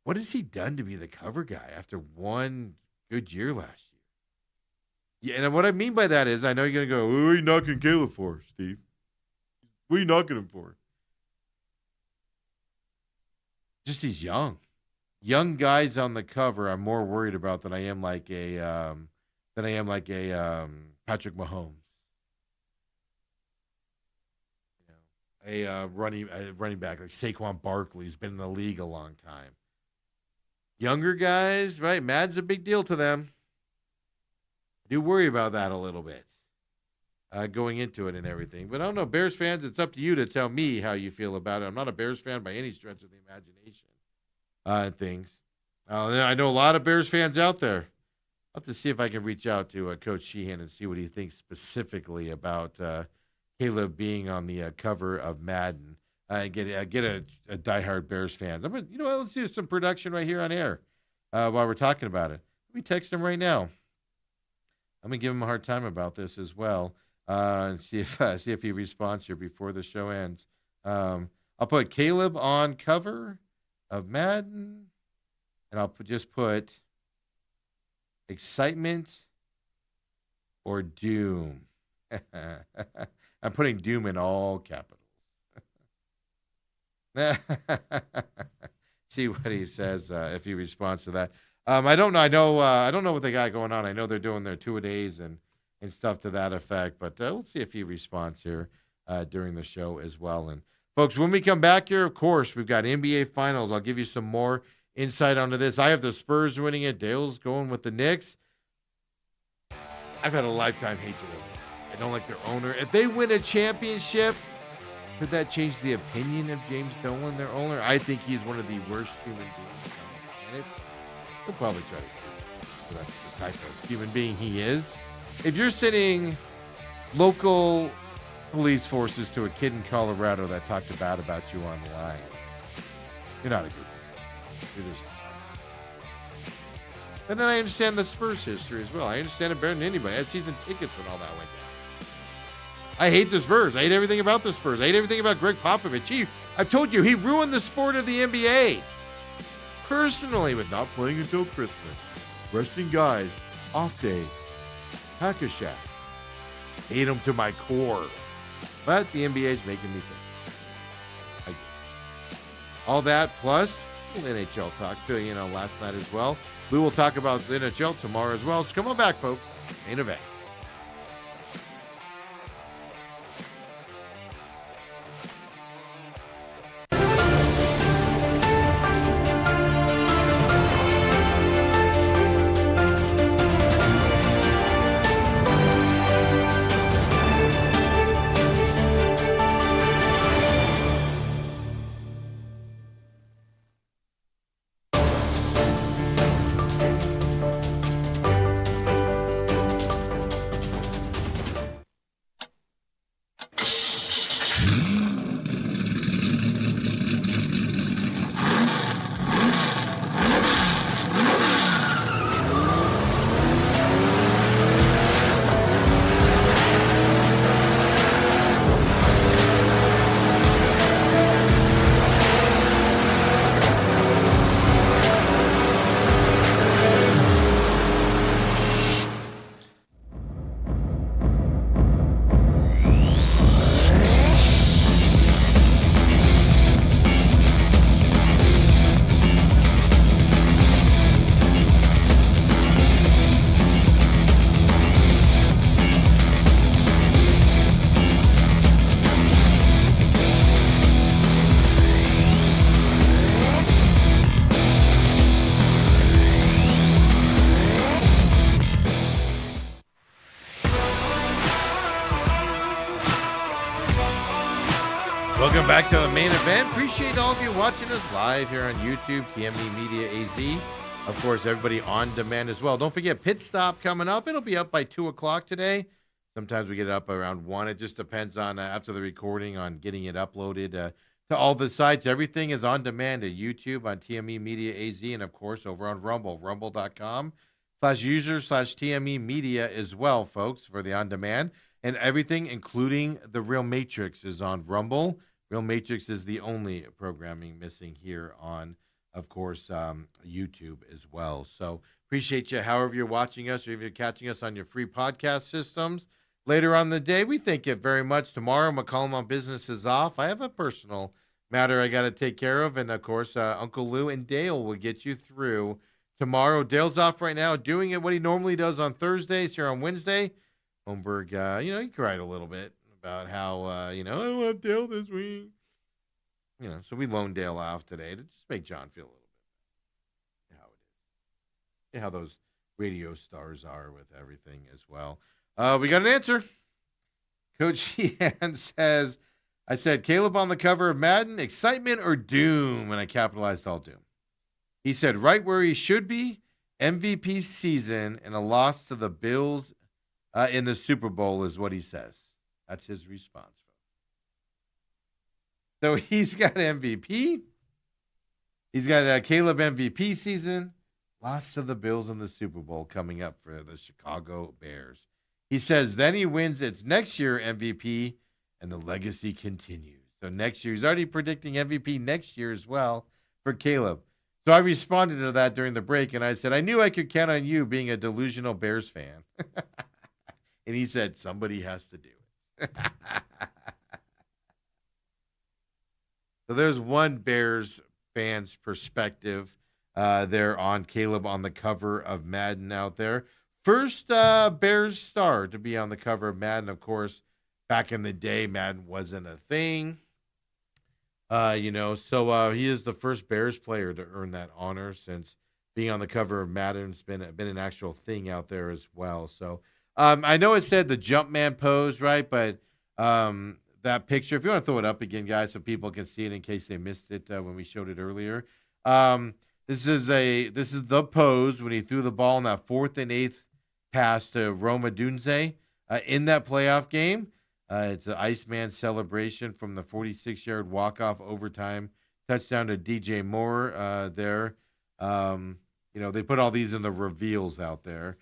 What has he done to be the cover guy after one good year last year? Yeah, and what I mean by that is, I know you're going to go, what are you knocking Caleb for, Steve? What are you knocking him for? Just he's young. Young guys on the cover I'm more worried about than I am like a Patrick Mahomes. A running back like Saquon Barkley, who's been in the league a long time. Younger guys, right? Mad's a big deal to them. I do worry about that a little bit going into it and everything. But I don't know, Bears fans, it's up to you to tell me how you feel about it. I'm not a Bears fan by any stretch of the imagination and things. I know a lot of Bears fans out there. I'll have to see if I can reach out to Coach Sheehan and see what he thinks specifically about Caleb being on the cover of Madden and get a diehard Bears fan. Let's do some production right here on air while we're talking about it. Let me text him right now. I'm gonna give him a hard time about this as well and see if he responds here before the show ends. I'll put Caleb on cover of Madden, and I'll just put excitement or doom. I'm putting doom in all capitals. See what he says if he responds to that. I don't know. I don't know what they got going on. I know they're doing their 2-a-days and stuff to that effect. But we'll see if he responds here during the show as well. And folks, when we come back here, of course, we've got NBA Finals. I'll give you some more insight onto this. I have the Spurs winning it. Dale's going with the Knicks. I've had a lifetime hatred of them. I don't like their owner. If they win a championship, could that change the opinion of James Dolan, their owner? I think he's one of the worst human beings on the planet. He'll probably try to sue. That's the type of human being he is. If you're sending local police forces to a kid in Colorado that talked bad about you online, you're not a good person. You're just not. And then I understand the Spurs history as well. I understand it better than anybody. I had season tickets when all that went down. I hate the Spurs. I hate everything about the Spurs. I hate everything about Greg Popovich. I've told you, he ruined the sport of the NBA. Personally, with not playing until Christmas. Resting guys. Off day. Hack-a-shack. Hate him to my core. But the NBA is making me think. I get it. All that plus NHL talk too, last night as well. We will talk about the NHL tomorrow as well. So come on back, folks. Main event. Welcome back to the main event. Appreciate all of you watching us live here on YouTube, TME Media AZ. Of course, everybody on demand as well. Don't forget, Pit Stop coming up. It'll be up by 2 o'clock today. Sometimes we get it up around 1. It just depends on, after the recording, on getting it uploaded to all the sites. Everything is on demand at YouTube, on TME Media AZ, and, of course, over on Rumble, rumble.com/user/TME Media as well, folks, for the on-demand. And everything, including The Real Matrix, is on Rumble. Real Matrix is the only programming missing here on, of course, YouTube as well. So appreciate you however you're watching us, or if you're catching us on your free podcast systems. Later on in the day, we thank you very much. Tomorrow, McCollum on Business is off. I have a personal matter I got to take care of. And, of course, Uncle Lou and Dale will get you through tomorrow. Dale's off right now doing it what he normally does on Thursdays here on Wednesday. Holmberg, he cried a little bit about how, I don't want Dale this week. So we loaned Dale off today to just make John feel a little bit how it is. How those radio stars are with everything as well. We got an answer. Coach Sheehan says, I said, Caleb on the cover of Madden, excitement or doom? And I capitalized all doom. He said, right where he should be, MVP season and a loss to the Bills in the Super Bowl is what he says. That's his response. So he's got MVP. He's got a Caleb MVP season. Lost to the Bills in the Super Bowl coming up for the Chicago Bears. He says then he wins its next year MVP and the legacy continues. So next year, he's already predicting MVP next year as well for Caleb. So I responded to that during the break, and I said, I knew I could count on you being a delusional Bears fan. And he said, somebody has to do it. So there's one Bears fan's perspective there on Caleb on the cover of Madden out there. First Bears star to be on the cover of Madden. Of course, back in the day, Madden wasn't a thing. So he is the first Bears player to earn that honor since being on the cover of Madden's been an actual thing out there as well. So I know it said the Jumpman pose, right? But that picture, if you want to throw it up again, guys, so people can see it in case they missed it when we showed it earlier. This is the pose when he threw the ball in that 4th and 8th pass to Roma Dunze in that playoff game. It's the Iceman celebration from the 46-yard walk-off overtime touchdown to DJ Moore there. They put all these in the reveals out there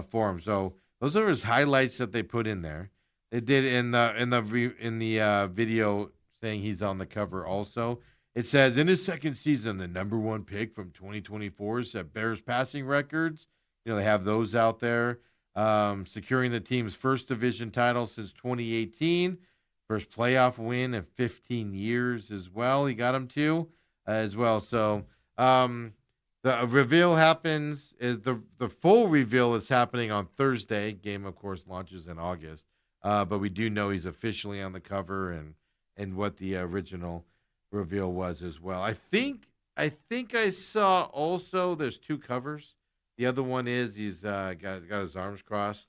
for him. So those are his highlights that they put in there. They did in the video saying he's on the cover also. It says in his second season, the number 1 pick from 2024 set Bears passing records. They have those out there. Securing the team's first division title since 2018. First playoff win in 15 years as well. He got him to as well. So the reveal happens. The full reveal is happening on Thursday. Game, of course, launches in August. But we do know he's officially on the cover and what the original reveal was as well. I think I saw also there's 2 covers. The other one is he's got his arms crossed,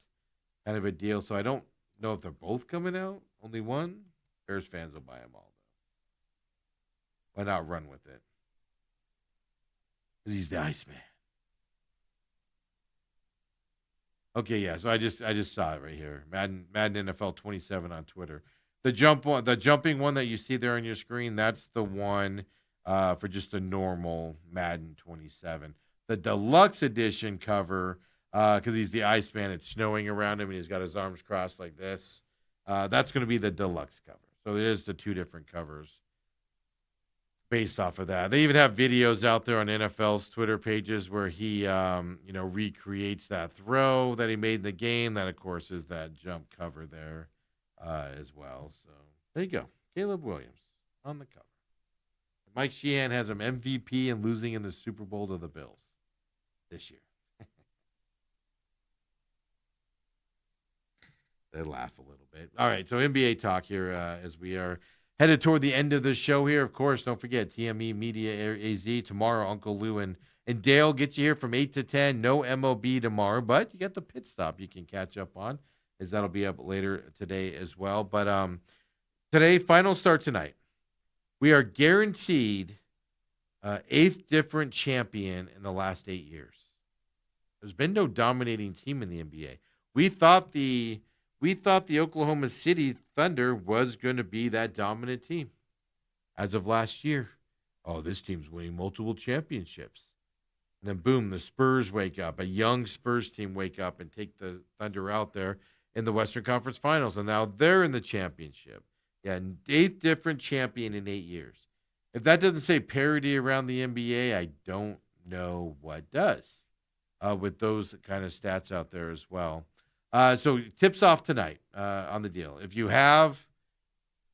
kind of a deal. So I don't know if they're both coming out. Only one. Bears fans will buy them all, though. Why not run with it? Because he's the Iceman. Okay, yeah. So I just saw it right here. Madden NFL 27 on Twitter. The jumping one that you see there on your screen, that's the one for just a normal Madden 27. The deluxe edition cover, because he's the Iceman, it's snowing around him and he's got his arms crossed like this. That's going to be the deluxe cover. So there's the 2 different covers based off of that. They even have videos out there on NFL's Twitter pages where he, recreates that throw that he made in the game. That, of course, is that jump cover there as well. So there you go. Caleb Williams on the cover. Mike Sheehan has him MVP and losing in the Super Bowl to the Bills this year. They laugh a little bit. All right, so NBA talk here as we are headed toward the end of the show here. Of course, don't forget TME Media AZ tomorrow. Uncle Lou and Dale get you here from 8 to 10. No MLB tomorrow, but you got the pit stop you can catch up on, as that'll be up later today as well. But today, final start tonight. We are guaranteed 8th different champion in the last 8 years. There's been no dominating team in the NBA. We thought the Oklahoma City Thunder was going to be that dominant team as of last year. Oh, this team's winning multiple championships. And then, boom, the Spurs wake up. A young Spurs team wake up and take the Thunder out there in the Western Conference Finals. And now they're in the championship. Yeah, 8th different champion in 8 years. If that doesn't say parity around the NBA, I don't know what does with those kind of stats out there as well. So tips off tonight on the deal. If you have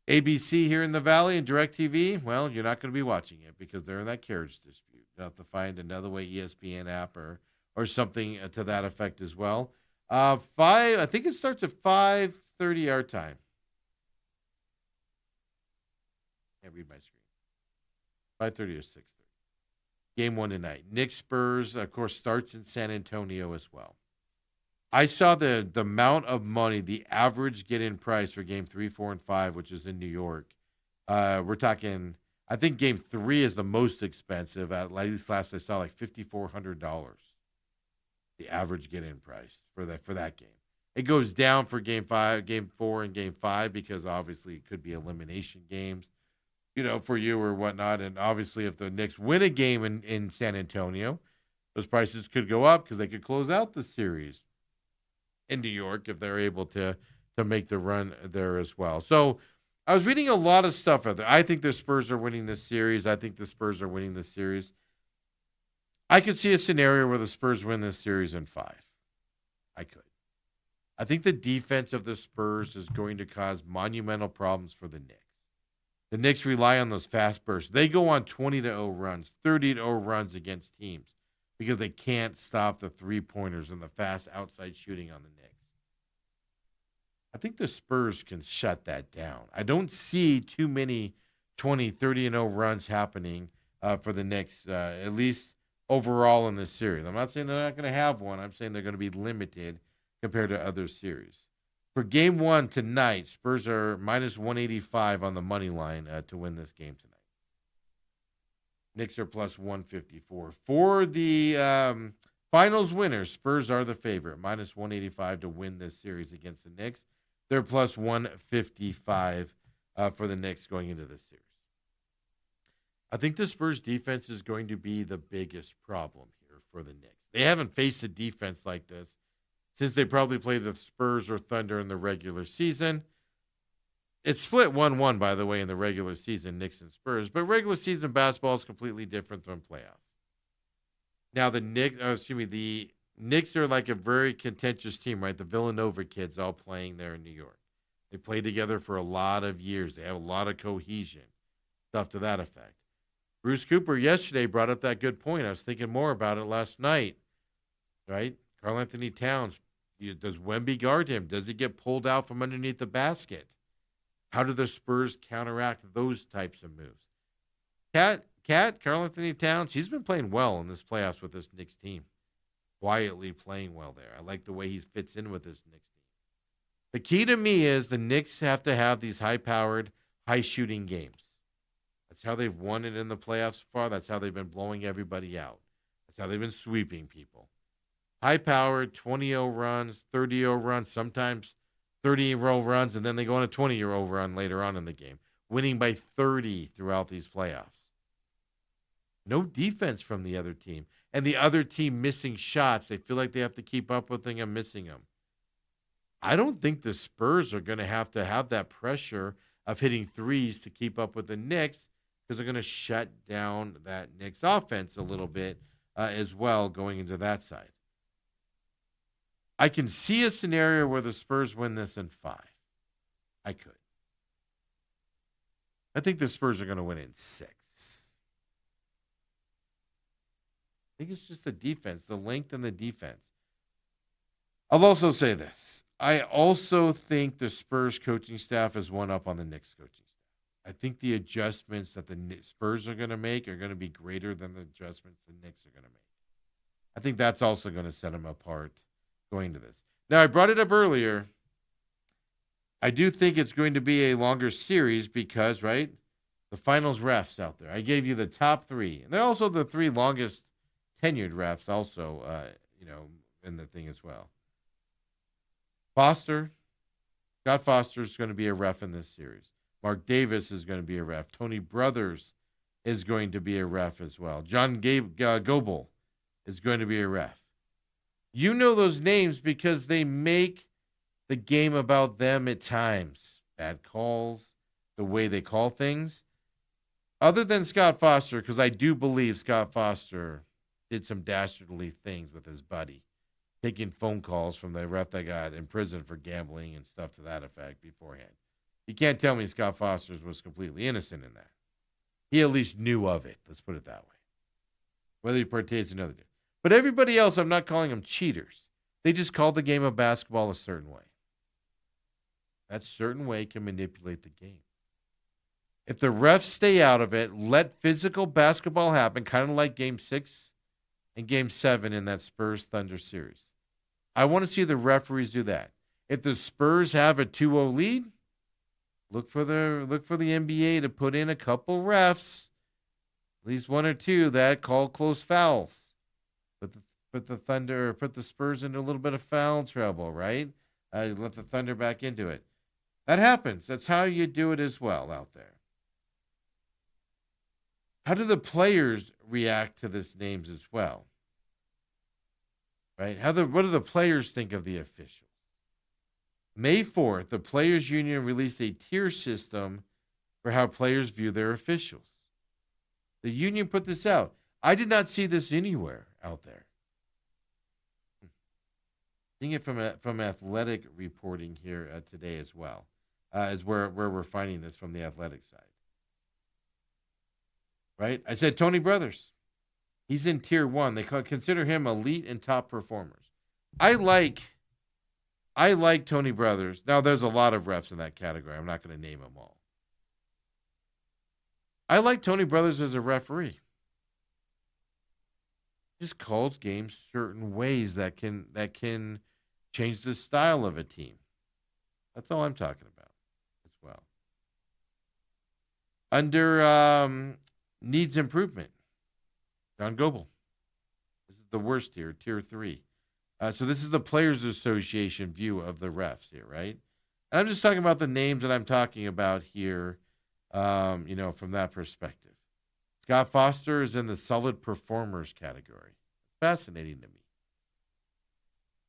ABC here in the Valley and DirecTV, well, you're not going to be watching it because they're in that carriage dispute. You'll have to find another way ESPN app or something to that effect as well. I think it starts at 5:30 our time. Can't read my screen. 5:30 or 6:30. Game 1 tonight. Knicks Spurs, of course, starts in San Antonio as well. I saw the amount of money, the average get-in price for Game 3, 4, and 5, which is in New York. We're talking, I think Game 3 is the most expensive. At least last I saw, like $5,400. The average get-in price for that game. It goes down for Game 5, Game 4, and Game 5 because obviously it could be elimination games, for you or whatnot. And obviously if the Knicks win a game in San Antonio, those prices could go up because they could close out the series in New York if they're able to make the run there as well. So I was reading a lot of stuff out there. I think the Spurs are winning this series. I could see a scenario where the Spurs win this series in 5. I could. I think the defense of the Spurs is going to cause monumental problems for the Knicks. The Knicks rely on those fast bursts. They go on 20-0 runs, 30-0 runs against teams because they can't stop the three-pointers and the fast outside shooting on the Knicks. I think the Spurs can shut that down. I don't see too many 20, 30-0 runs happening for the Knicks, at least overall in this series. I'm not saying they're not going to have one. I'm saying they're going to be limited compared to other series. For game one tonight, Spurs are minus 185 on the money line to win this game tonight. Knicks are plus 154. For the finals winners, Spurs are the favorite, minus 185 to win this series against the Knicks. They're plus 155 for the Knicks going into this series. I think the Spurs defense is going to be the biggest problem here for the Knicks. They haven't faced a defense like this since they probably played the Spurs or Thunder in the regular season. It's split 1-1, by the way, in the regular season, Knicks and Spurs. But regular season basketball is completely different from playoffs. Now, the Knicks are like a very contentious team, right? The Villanova kids all playing there in New York. They played together for a lot of years. They have a lot of cohesion, stuff to that effect. Bruce Cooper yesterday brought up that good point. I was thinking more about it last night, right? Karl Anthony Towns, does Wemby guard him? Does he get pulled out from underneath the basket? How do the Spurs counteract those types of moves? Karl Anthony Towns, he's been playing well in this playoffs with this Knicks team. Quietly playing well there. I like the way he fits in with this Knicks team. The key to me is the Knicks have to have these high-powered, high-shooting games. That's how they've won it in the playoffs so far. That's how they've been blowing everybody out. That's how they've been sweeping people. High-powered, 20-0 runs, 30-0 runs, sometimes 30-0 runs, and then they go on a 20-0 run later on in the game, winning by 30 throughout these playoffs. No defense from the other team. And the other team missing shots. They feel like they have to keep up with them and missing them. I don't think the Spurs are going to have that pressure of hitting threes to keep up with the Knicks because they're going to shut down that Knicks offense a little bit as well going into that side. I can see a scenario where the Spurs win this in 5. I could. I think the Spurs are going to win in 6. I think it's just the defense, the length and the defense. I'll also say this. I also think the Spurs coaching staff is one up on the Knicks coaching staff. I think the adjustments that the Spurs are going to make are going to be greater than the adjustments the Knicks are going to make. I think that's also going to set them apart going to this. Now, I brought it up earlier. I do think it's going to be a longer series because, right, the finals refs out there. I gave you the top 3. And they're also the 3 longest tenured refs also, in the thing as well. Scott Foster is going to be a ref in this series. Mark Davis is going to be a ref. Tony Brothers is going to be a ref as well. John Goebel is going to be a ref. You know those names because they make the game about them at times. Bad calls, the way they call things. Other than Scott Foster, because I do believe Scott Foster did some dastardly things with his buddy, taking phone calls from the ref that got in prison for gambling and stuff to that effect beforehand. You can't tell me Scott Foster was completely innocent in that. He at least knew of it. Let's put it that way. Whether he partakes, another day. But everybody else, I'm not calling them cheaters. They just called the game of basketball a certain way. That certain way can manipulate the game. If the refs stay out of it, let physical basketball happen, kind of like Game 6 and Game 7 in that Spurs-Thunder series. I want to see the referees do that. If the Spurs have a 2-0 lead, look for the NBA to put in a couple refs, at least 1 or 2 that call close fouls. Put the Spurs into a little bit of foul trouble, right? Let the Thunder back into it. That happens. That's how you do it as well out there. How do the players react to these names as well? Right? What do the players think of the officials? May 4th, the Players Union released a tier system for how players view their officials. The union put this out. I did not see this anywhere out there. Seeing it from athletic reporting here today as well, is where we're finding this from the athletic side. Right? I said Tony Brothers. He's in tier 1. They consider him elite and top performers. I like Tony Brothers. Now, there's a lot of refs in that category. I'm not going to name them all. I like Tony Brothers as a referee. Just calls games certain ways that can change the style of a team. That's all I'm talking about as well. Under needs improvement, John Goebel. This is the worst here, tier 3. So this is the Players Association view of the refs here, right? And I'm just talking about the names that I'm talking about here, from that perspective. Scott Foster is in the solid performers category. Fascinating to me.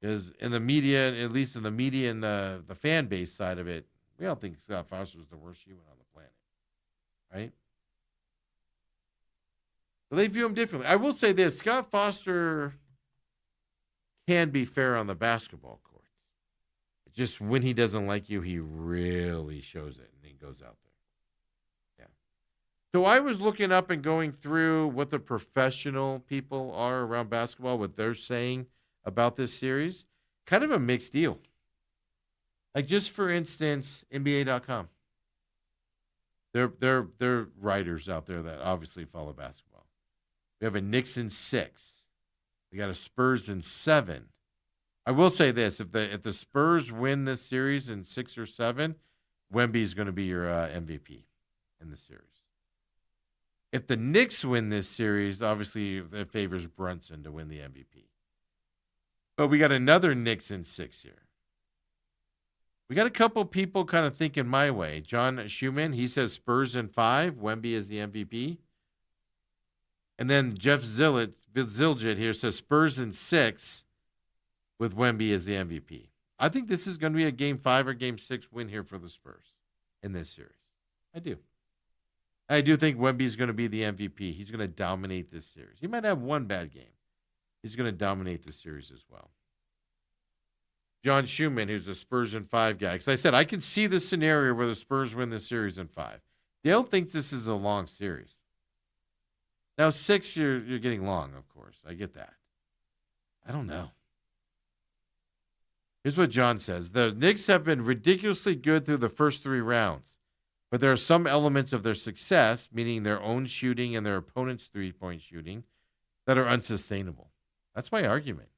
Because in the media, at least in the media and the fan base side of it, we all think Scott Foster is the worst human on the planet, right? So they view him differently. I will say this, Scott Foster can be fair on the basketball court. Just when he doesn't like you, he really shows it and he goes out there. Yeah. So I was looking up and going through what the professional people are around basketball, what they're saying about this series. Kind of a mixed deal. Like just for instance, NBA.com. They're writers out there that obviously follow basketball. We have a Knicks in 6. We got a Spurs in 7. I will say this: if the Spurs win this series in 6 or 7, Wemby is going to be your MVP in the series. If the Knicks win this series, obviously it favors Brunson to win the MVP. But we got another Knicks in 6 here. We got a couple people kind of thinking my way. John Schumann, he says Spurs in 5, Wemby is the MVP. And then Jeff Zilgit here says Spurs in 6 with Wemby as the MVP. I think this is going to be a Game 5 or Game 6 win here for the Spurs in this series. I do. I do think Wemby is going to be the MVP. He's going to dominate this series. He might have one bad game. He's going to dominate the series as well. John Schumann, who's a Spurs in 5 guy. Because I said I can see the scenario where the Spurs win the series in 5. Dale thinks this is a long series. Now 6, you're getting long, of course. I get that. I don't know. Here's what John says. The Knicks have been ridiculously good through the first 3 rounds, but there are some elements of their success, meaning their own shooting and their opponent's three-point shooting, that are unsustainable. That's my argument.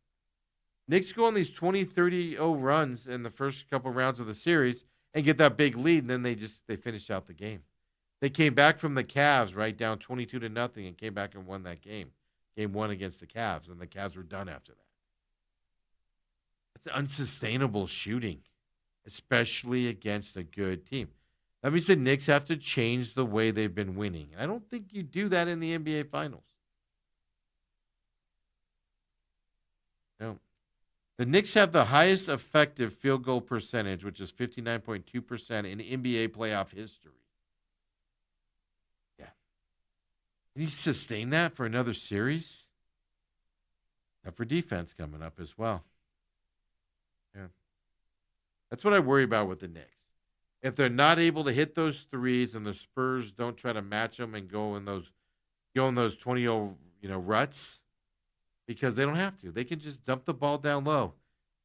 Knicks go on these 20-30-0 runs in the first couple rounds of the series and get that big lead, and then they finish out the game. They came back from the Cavs, right, down 22-0, and came back and won that game. Game 1 against the Cavs, and the Cavs were done after that. It's unsustainable shooting, especially against a good team. That means the Knicks have to change the way they've been winning. I don't think you do that in the NBA Finals. No. The Knicks have the highest effective field goal percentage, which is 59.2% in NBA playoff history. Yeah. Can you sustain that for another series? Up for defense coming up as well. Yeah. That's what I worry about with the Knicks. If they're not able to hit those threes and the Spurs don't try to match them and go in those 20-0 ruts, because they don't have to. They can just dump the ball down low,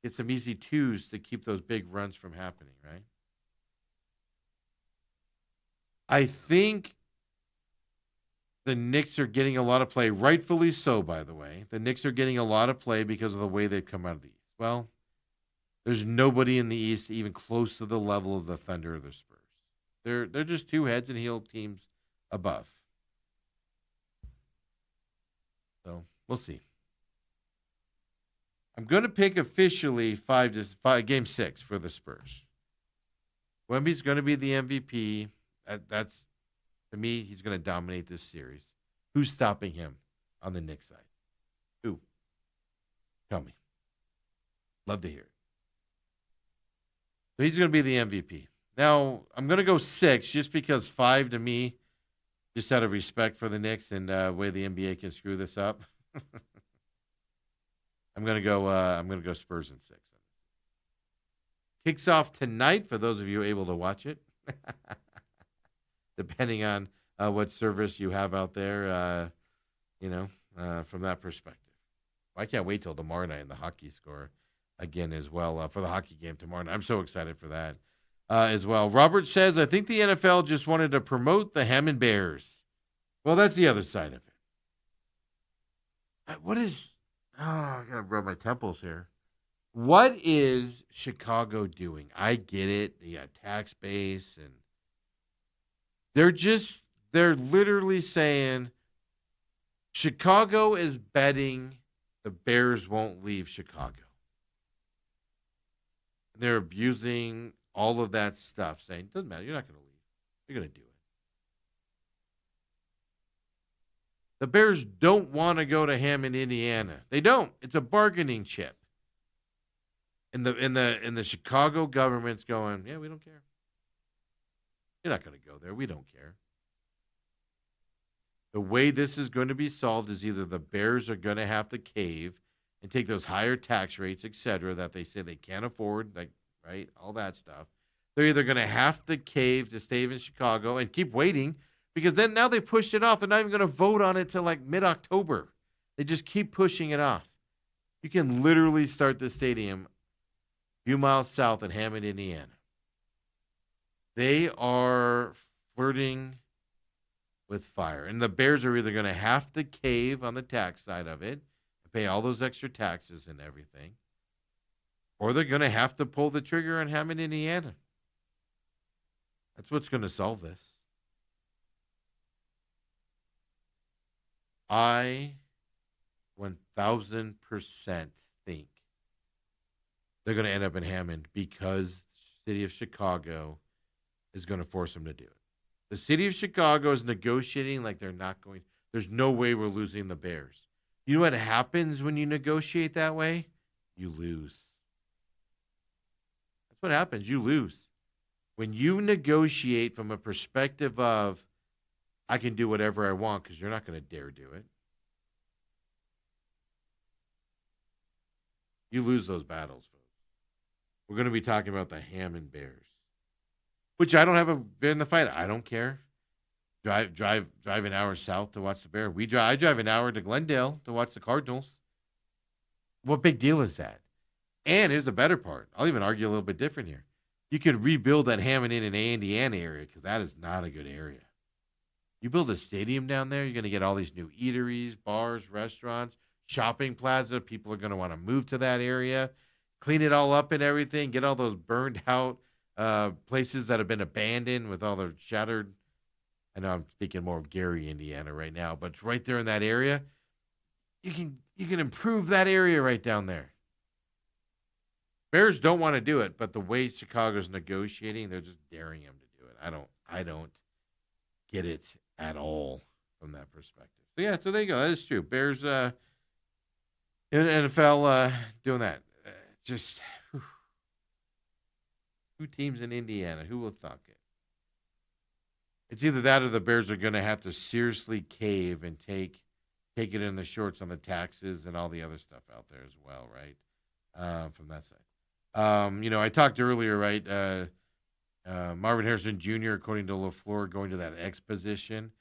get some easy 2s to keep those big runs from happening, right? I think the Knicks are getting a lot of play, rightfully so, by the way. The Knicks are getting a lot of play because of the way they've come out of the East. Well, there's nobody in the East even close to the level of the Thunder or the Spurs. They're just 2 heads and heel teams above. So we'll see. I'm going to pick officially 5 Game 6 for the Spurs. Wemby's going to be the MVP. That's to me, he's going to dominate this series. Who's stopping him on the Knicks side? Who? Tell me. Love to hear it. So he's going to be the MVP. Now, I'm going to go 6 just because 5 to me, just out of respect for the Knicks and the way the NBA can screw this up. I'm going to go Spurs in 6. Kicks off tonight for those of you able to watch it. Depending on what service you have out there, from that perspective. I can't wait till tomorrow night in the hockey score again as well for the hockey game tomorrow night. I'm so excited for that as well. Robert says, I think the NFL just wanted to promote the Hammond Bears. Well, that's the other side of it. I got to rub my temples here. What is Chicago doing? I get it. They got tax base, and they're literally saying Chicago is betting the Bears won't leave Chicago. They're abusing all of that stuff, saying, doesn't matter, you're not going to leave. You're going to do it. The Bears don't want to go to Hammond, Indiana. They don't. It's a bargaining chip. And the Chicago government's going, yeah, we don't care. You're not going to go there. We don't care. The way this is going to be solved is either the Bears are going to have to cave and take those higher tax rates, et cetera, that they say they can't afford, like, right, all that stuff. They're either going to have to cave to stay in Chicago and keep waiting, because then now they pushed it off. They're not even going to vote on it till like mid-October. They just keep pushing it off. You can literally start the stadium a few miles south in Hammond, Indiana. They are flirting with fire. And the Bears are either going to have to cave on the tax side of it and pay all those extra taxes and everything, or they're going to have to pull the trigger on Hammond, Indiana. That's what's going to solve this. I 1,000% think they're going to end up in Hammond because the city of Chicago is going to force them to do it. The city of Chicago is negotiating like they're not going. There's no way we're losing the Bears. You know what happens when you negotiate that way? You lose. That's what happens. You lose. When you negotiate from a perspective of, I can do whatever I want because you're not going to dare do it, you lose those battles, folks. We're going to be talking about the Hammond Bears, which I don't have a bit in the fight. I don't care. Drive an hour south to watch the Bears. I drive an hour to Glendale to watch the Cardinals. What big deal is that? And here's the better part. I'll even argue a little bit different here. You could rebuild that Hammond and Indiana area because that is not a good area. You build a stadium down there, you're going to get all these new eateries, bars, restaurants, shopping plaza. People are going to want to move to that area, clean it all up and everything, get all those burned out places that have been abandoned with all the shattered. I know I'm thinking more of Gary, Indiana right now, but it's right there in that area. You can improve that area right down there. Bears don't want to do it, but the way Chicago's negotiating, they're just daring them to do it. I don't get it at all from that perspective. So yeah, so there you go. That is true. Bears in NFL doing that. Just whew. 2 teams in Indiana. Who will thunk it? It's either that or the Bears are going to have to seriously cave and take it in the shorts on the taxes and all the other stuff out there as well, right? From that side. I talked earlier, right? Marvin Harrison Jr., according to LaFleur, going to that X position.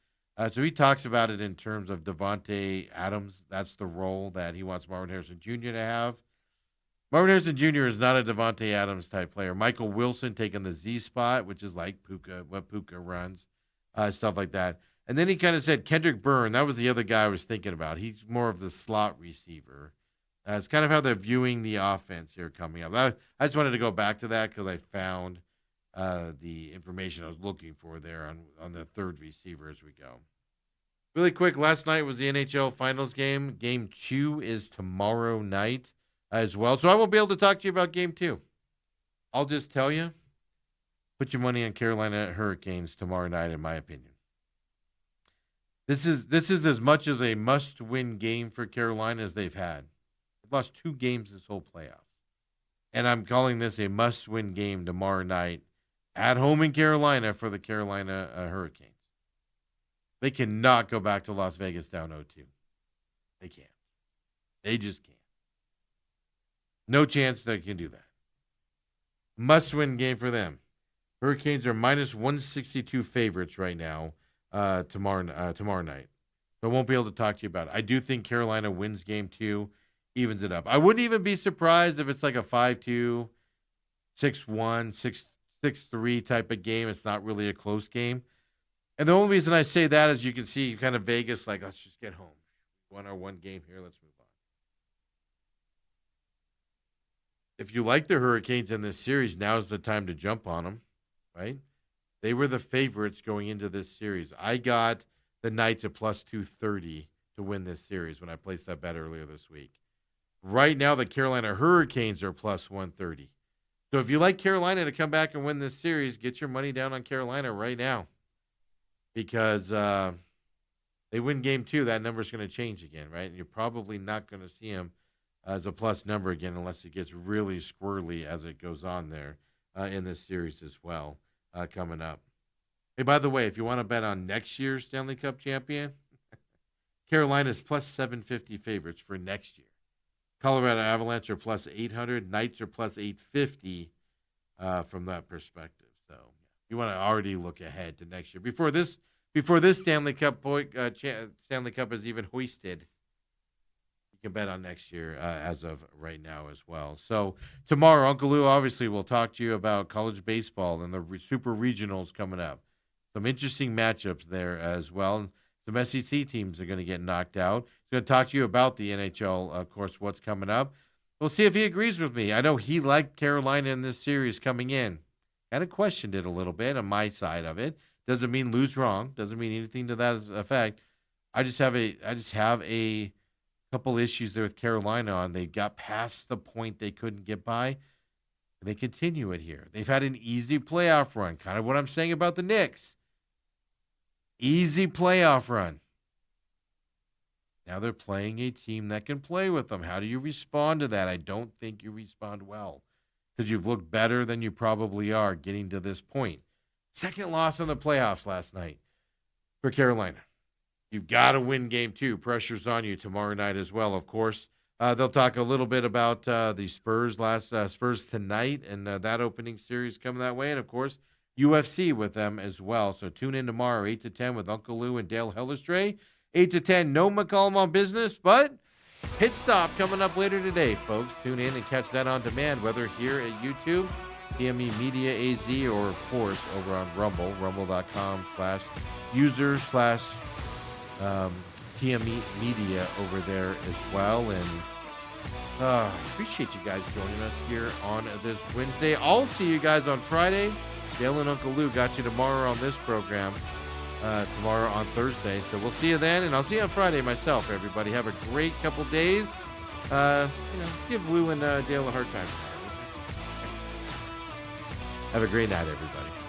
So he talks about it in terms of Devontae Adams. That's the role that he wants Marvin Harrison Jr. to have. Marvin Harrison Jr. is not a Devontae Adams type player. Michael Wilson taking the Z spot, which is like what Puka runs, stuff like that. And then he kind of said Kendrick Byrne. That was the other guy I was thinking about. He's more of the slot receiver. It's kind of how they're viewing the offense here coming up. I just wanted to go back to that because I found the information I was looking for there on the third receiver as we go. Really quick, last night was the NHL Finals game. Game 2 is tomorrow night as well. So I won't be able to talk to you about Game 2. I'll just tell you, put your money on Carolina Hurricanes tomorrow night, in my opinion. This is as much as a must-win game for Carolina as they've had. They've lost 2 games this whole playoffs. And I'm calling this a must-win game tomorrow night at home in Carolina for the Carolina Hurricanes. They cannot go back to Las Vegas down 0-2. They can't. They just can't. No chance they can do that. Must-win game for them. Hurricanes are minus 162 favorites right now tomorrow night. So I won't be able to talk to you about it. I do think Carolina wins game 2, evens it up. I wouldn't even be surprised if it's like a 5-2, 6-1, 6-3 type of game. It's not really a close game. And the only reason I say that is you can see kind of Vegas, like, let's just get home. We won our one game here. Let's move on. if you like the Hurricanes in this series, now's the time to jump on them, right? They were the favorites going into this series. I got the Knights at plus 230 to win this series when I placed that bet earlier this week. Right now, the Carolina Hurricanes are plus 130. So if you like Carolina to come back and win this series, get your money down on Carolina right now. Because they win game 2, that number's going to change again, right? And you're probably not going to see them as a plus number again unless it gets really squirrely as it goes on there in this series as well coming up. Hey, by the way, if you want to bet on next year's Stanley Cup champion, Carolina's plus 750 favorites for next year. Colorado Avalanche are plus 800. Knights are plus 850 from that perspective. So you want to already look ahead to next year. Before this Stanley Cup Stanley Cup is even hoisted, you can bet on next year as of right now as well. So tomorrow, Uncle Lou obviously will talk to you about college baseball and the super regionals coming up. Some interesting matchups there as well. Some SEC teams are going to get knocked out. He's going to talk to you about the NHL, of course, what's coming up. We'll see if he agrees with me. I know he liked Carolina in this series coming in. Kind of questioned it a little bit on my side of it. Doesn't mean lose wrong. Doesn't mean anything to that effect. I just have a couple issues there with Carolina on. They got past the point they couldn't get by, and they continue it here. They've had an easy playoff run, kind of what I'm saying about the Knicks. Easy playoff run. Now they're playing a team that can play with them. How do you respond to that? I don't think you respond well because you've looked better than you probably are getting to this point. Second loss in the playoffs last night for Carolina. You've got to win game 2. Pressure's on you tomorrow night as well, of course. They'll talk a little bit about the Spurs Spurs tonight and that opening series coming that way. And, of course, UFC with them as well. So tune in tomorrow, 8 to 10 with Uncle Lou and Dale Hellestrae. 8 to 10, no McCollum on business, but pit stop coming up later today, folks. Tune in and catch that on demand, whether here at YouTube, TME Media AZ, or, of course, over on Rumble, rumble.com/user/TME Media over there as well. And appreciate you guys joining us here on this Wednesday. I'll see you guys on Friday. Dale and Uncle Lou got you tomorrow on this program, tomorrow on Thursday. So we'll see you then, and I'll see you on Friday myself, everybody. Have a great couple days. Give Lou and Dale a hard time tomorrow. Have a great night, everybody.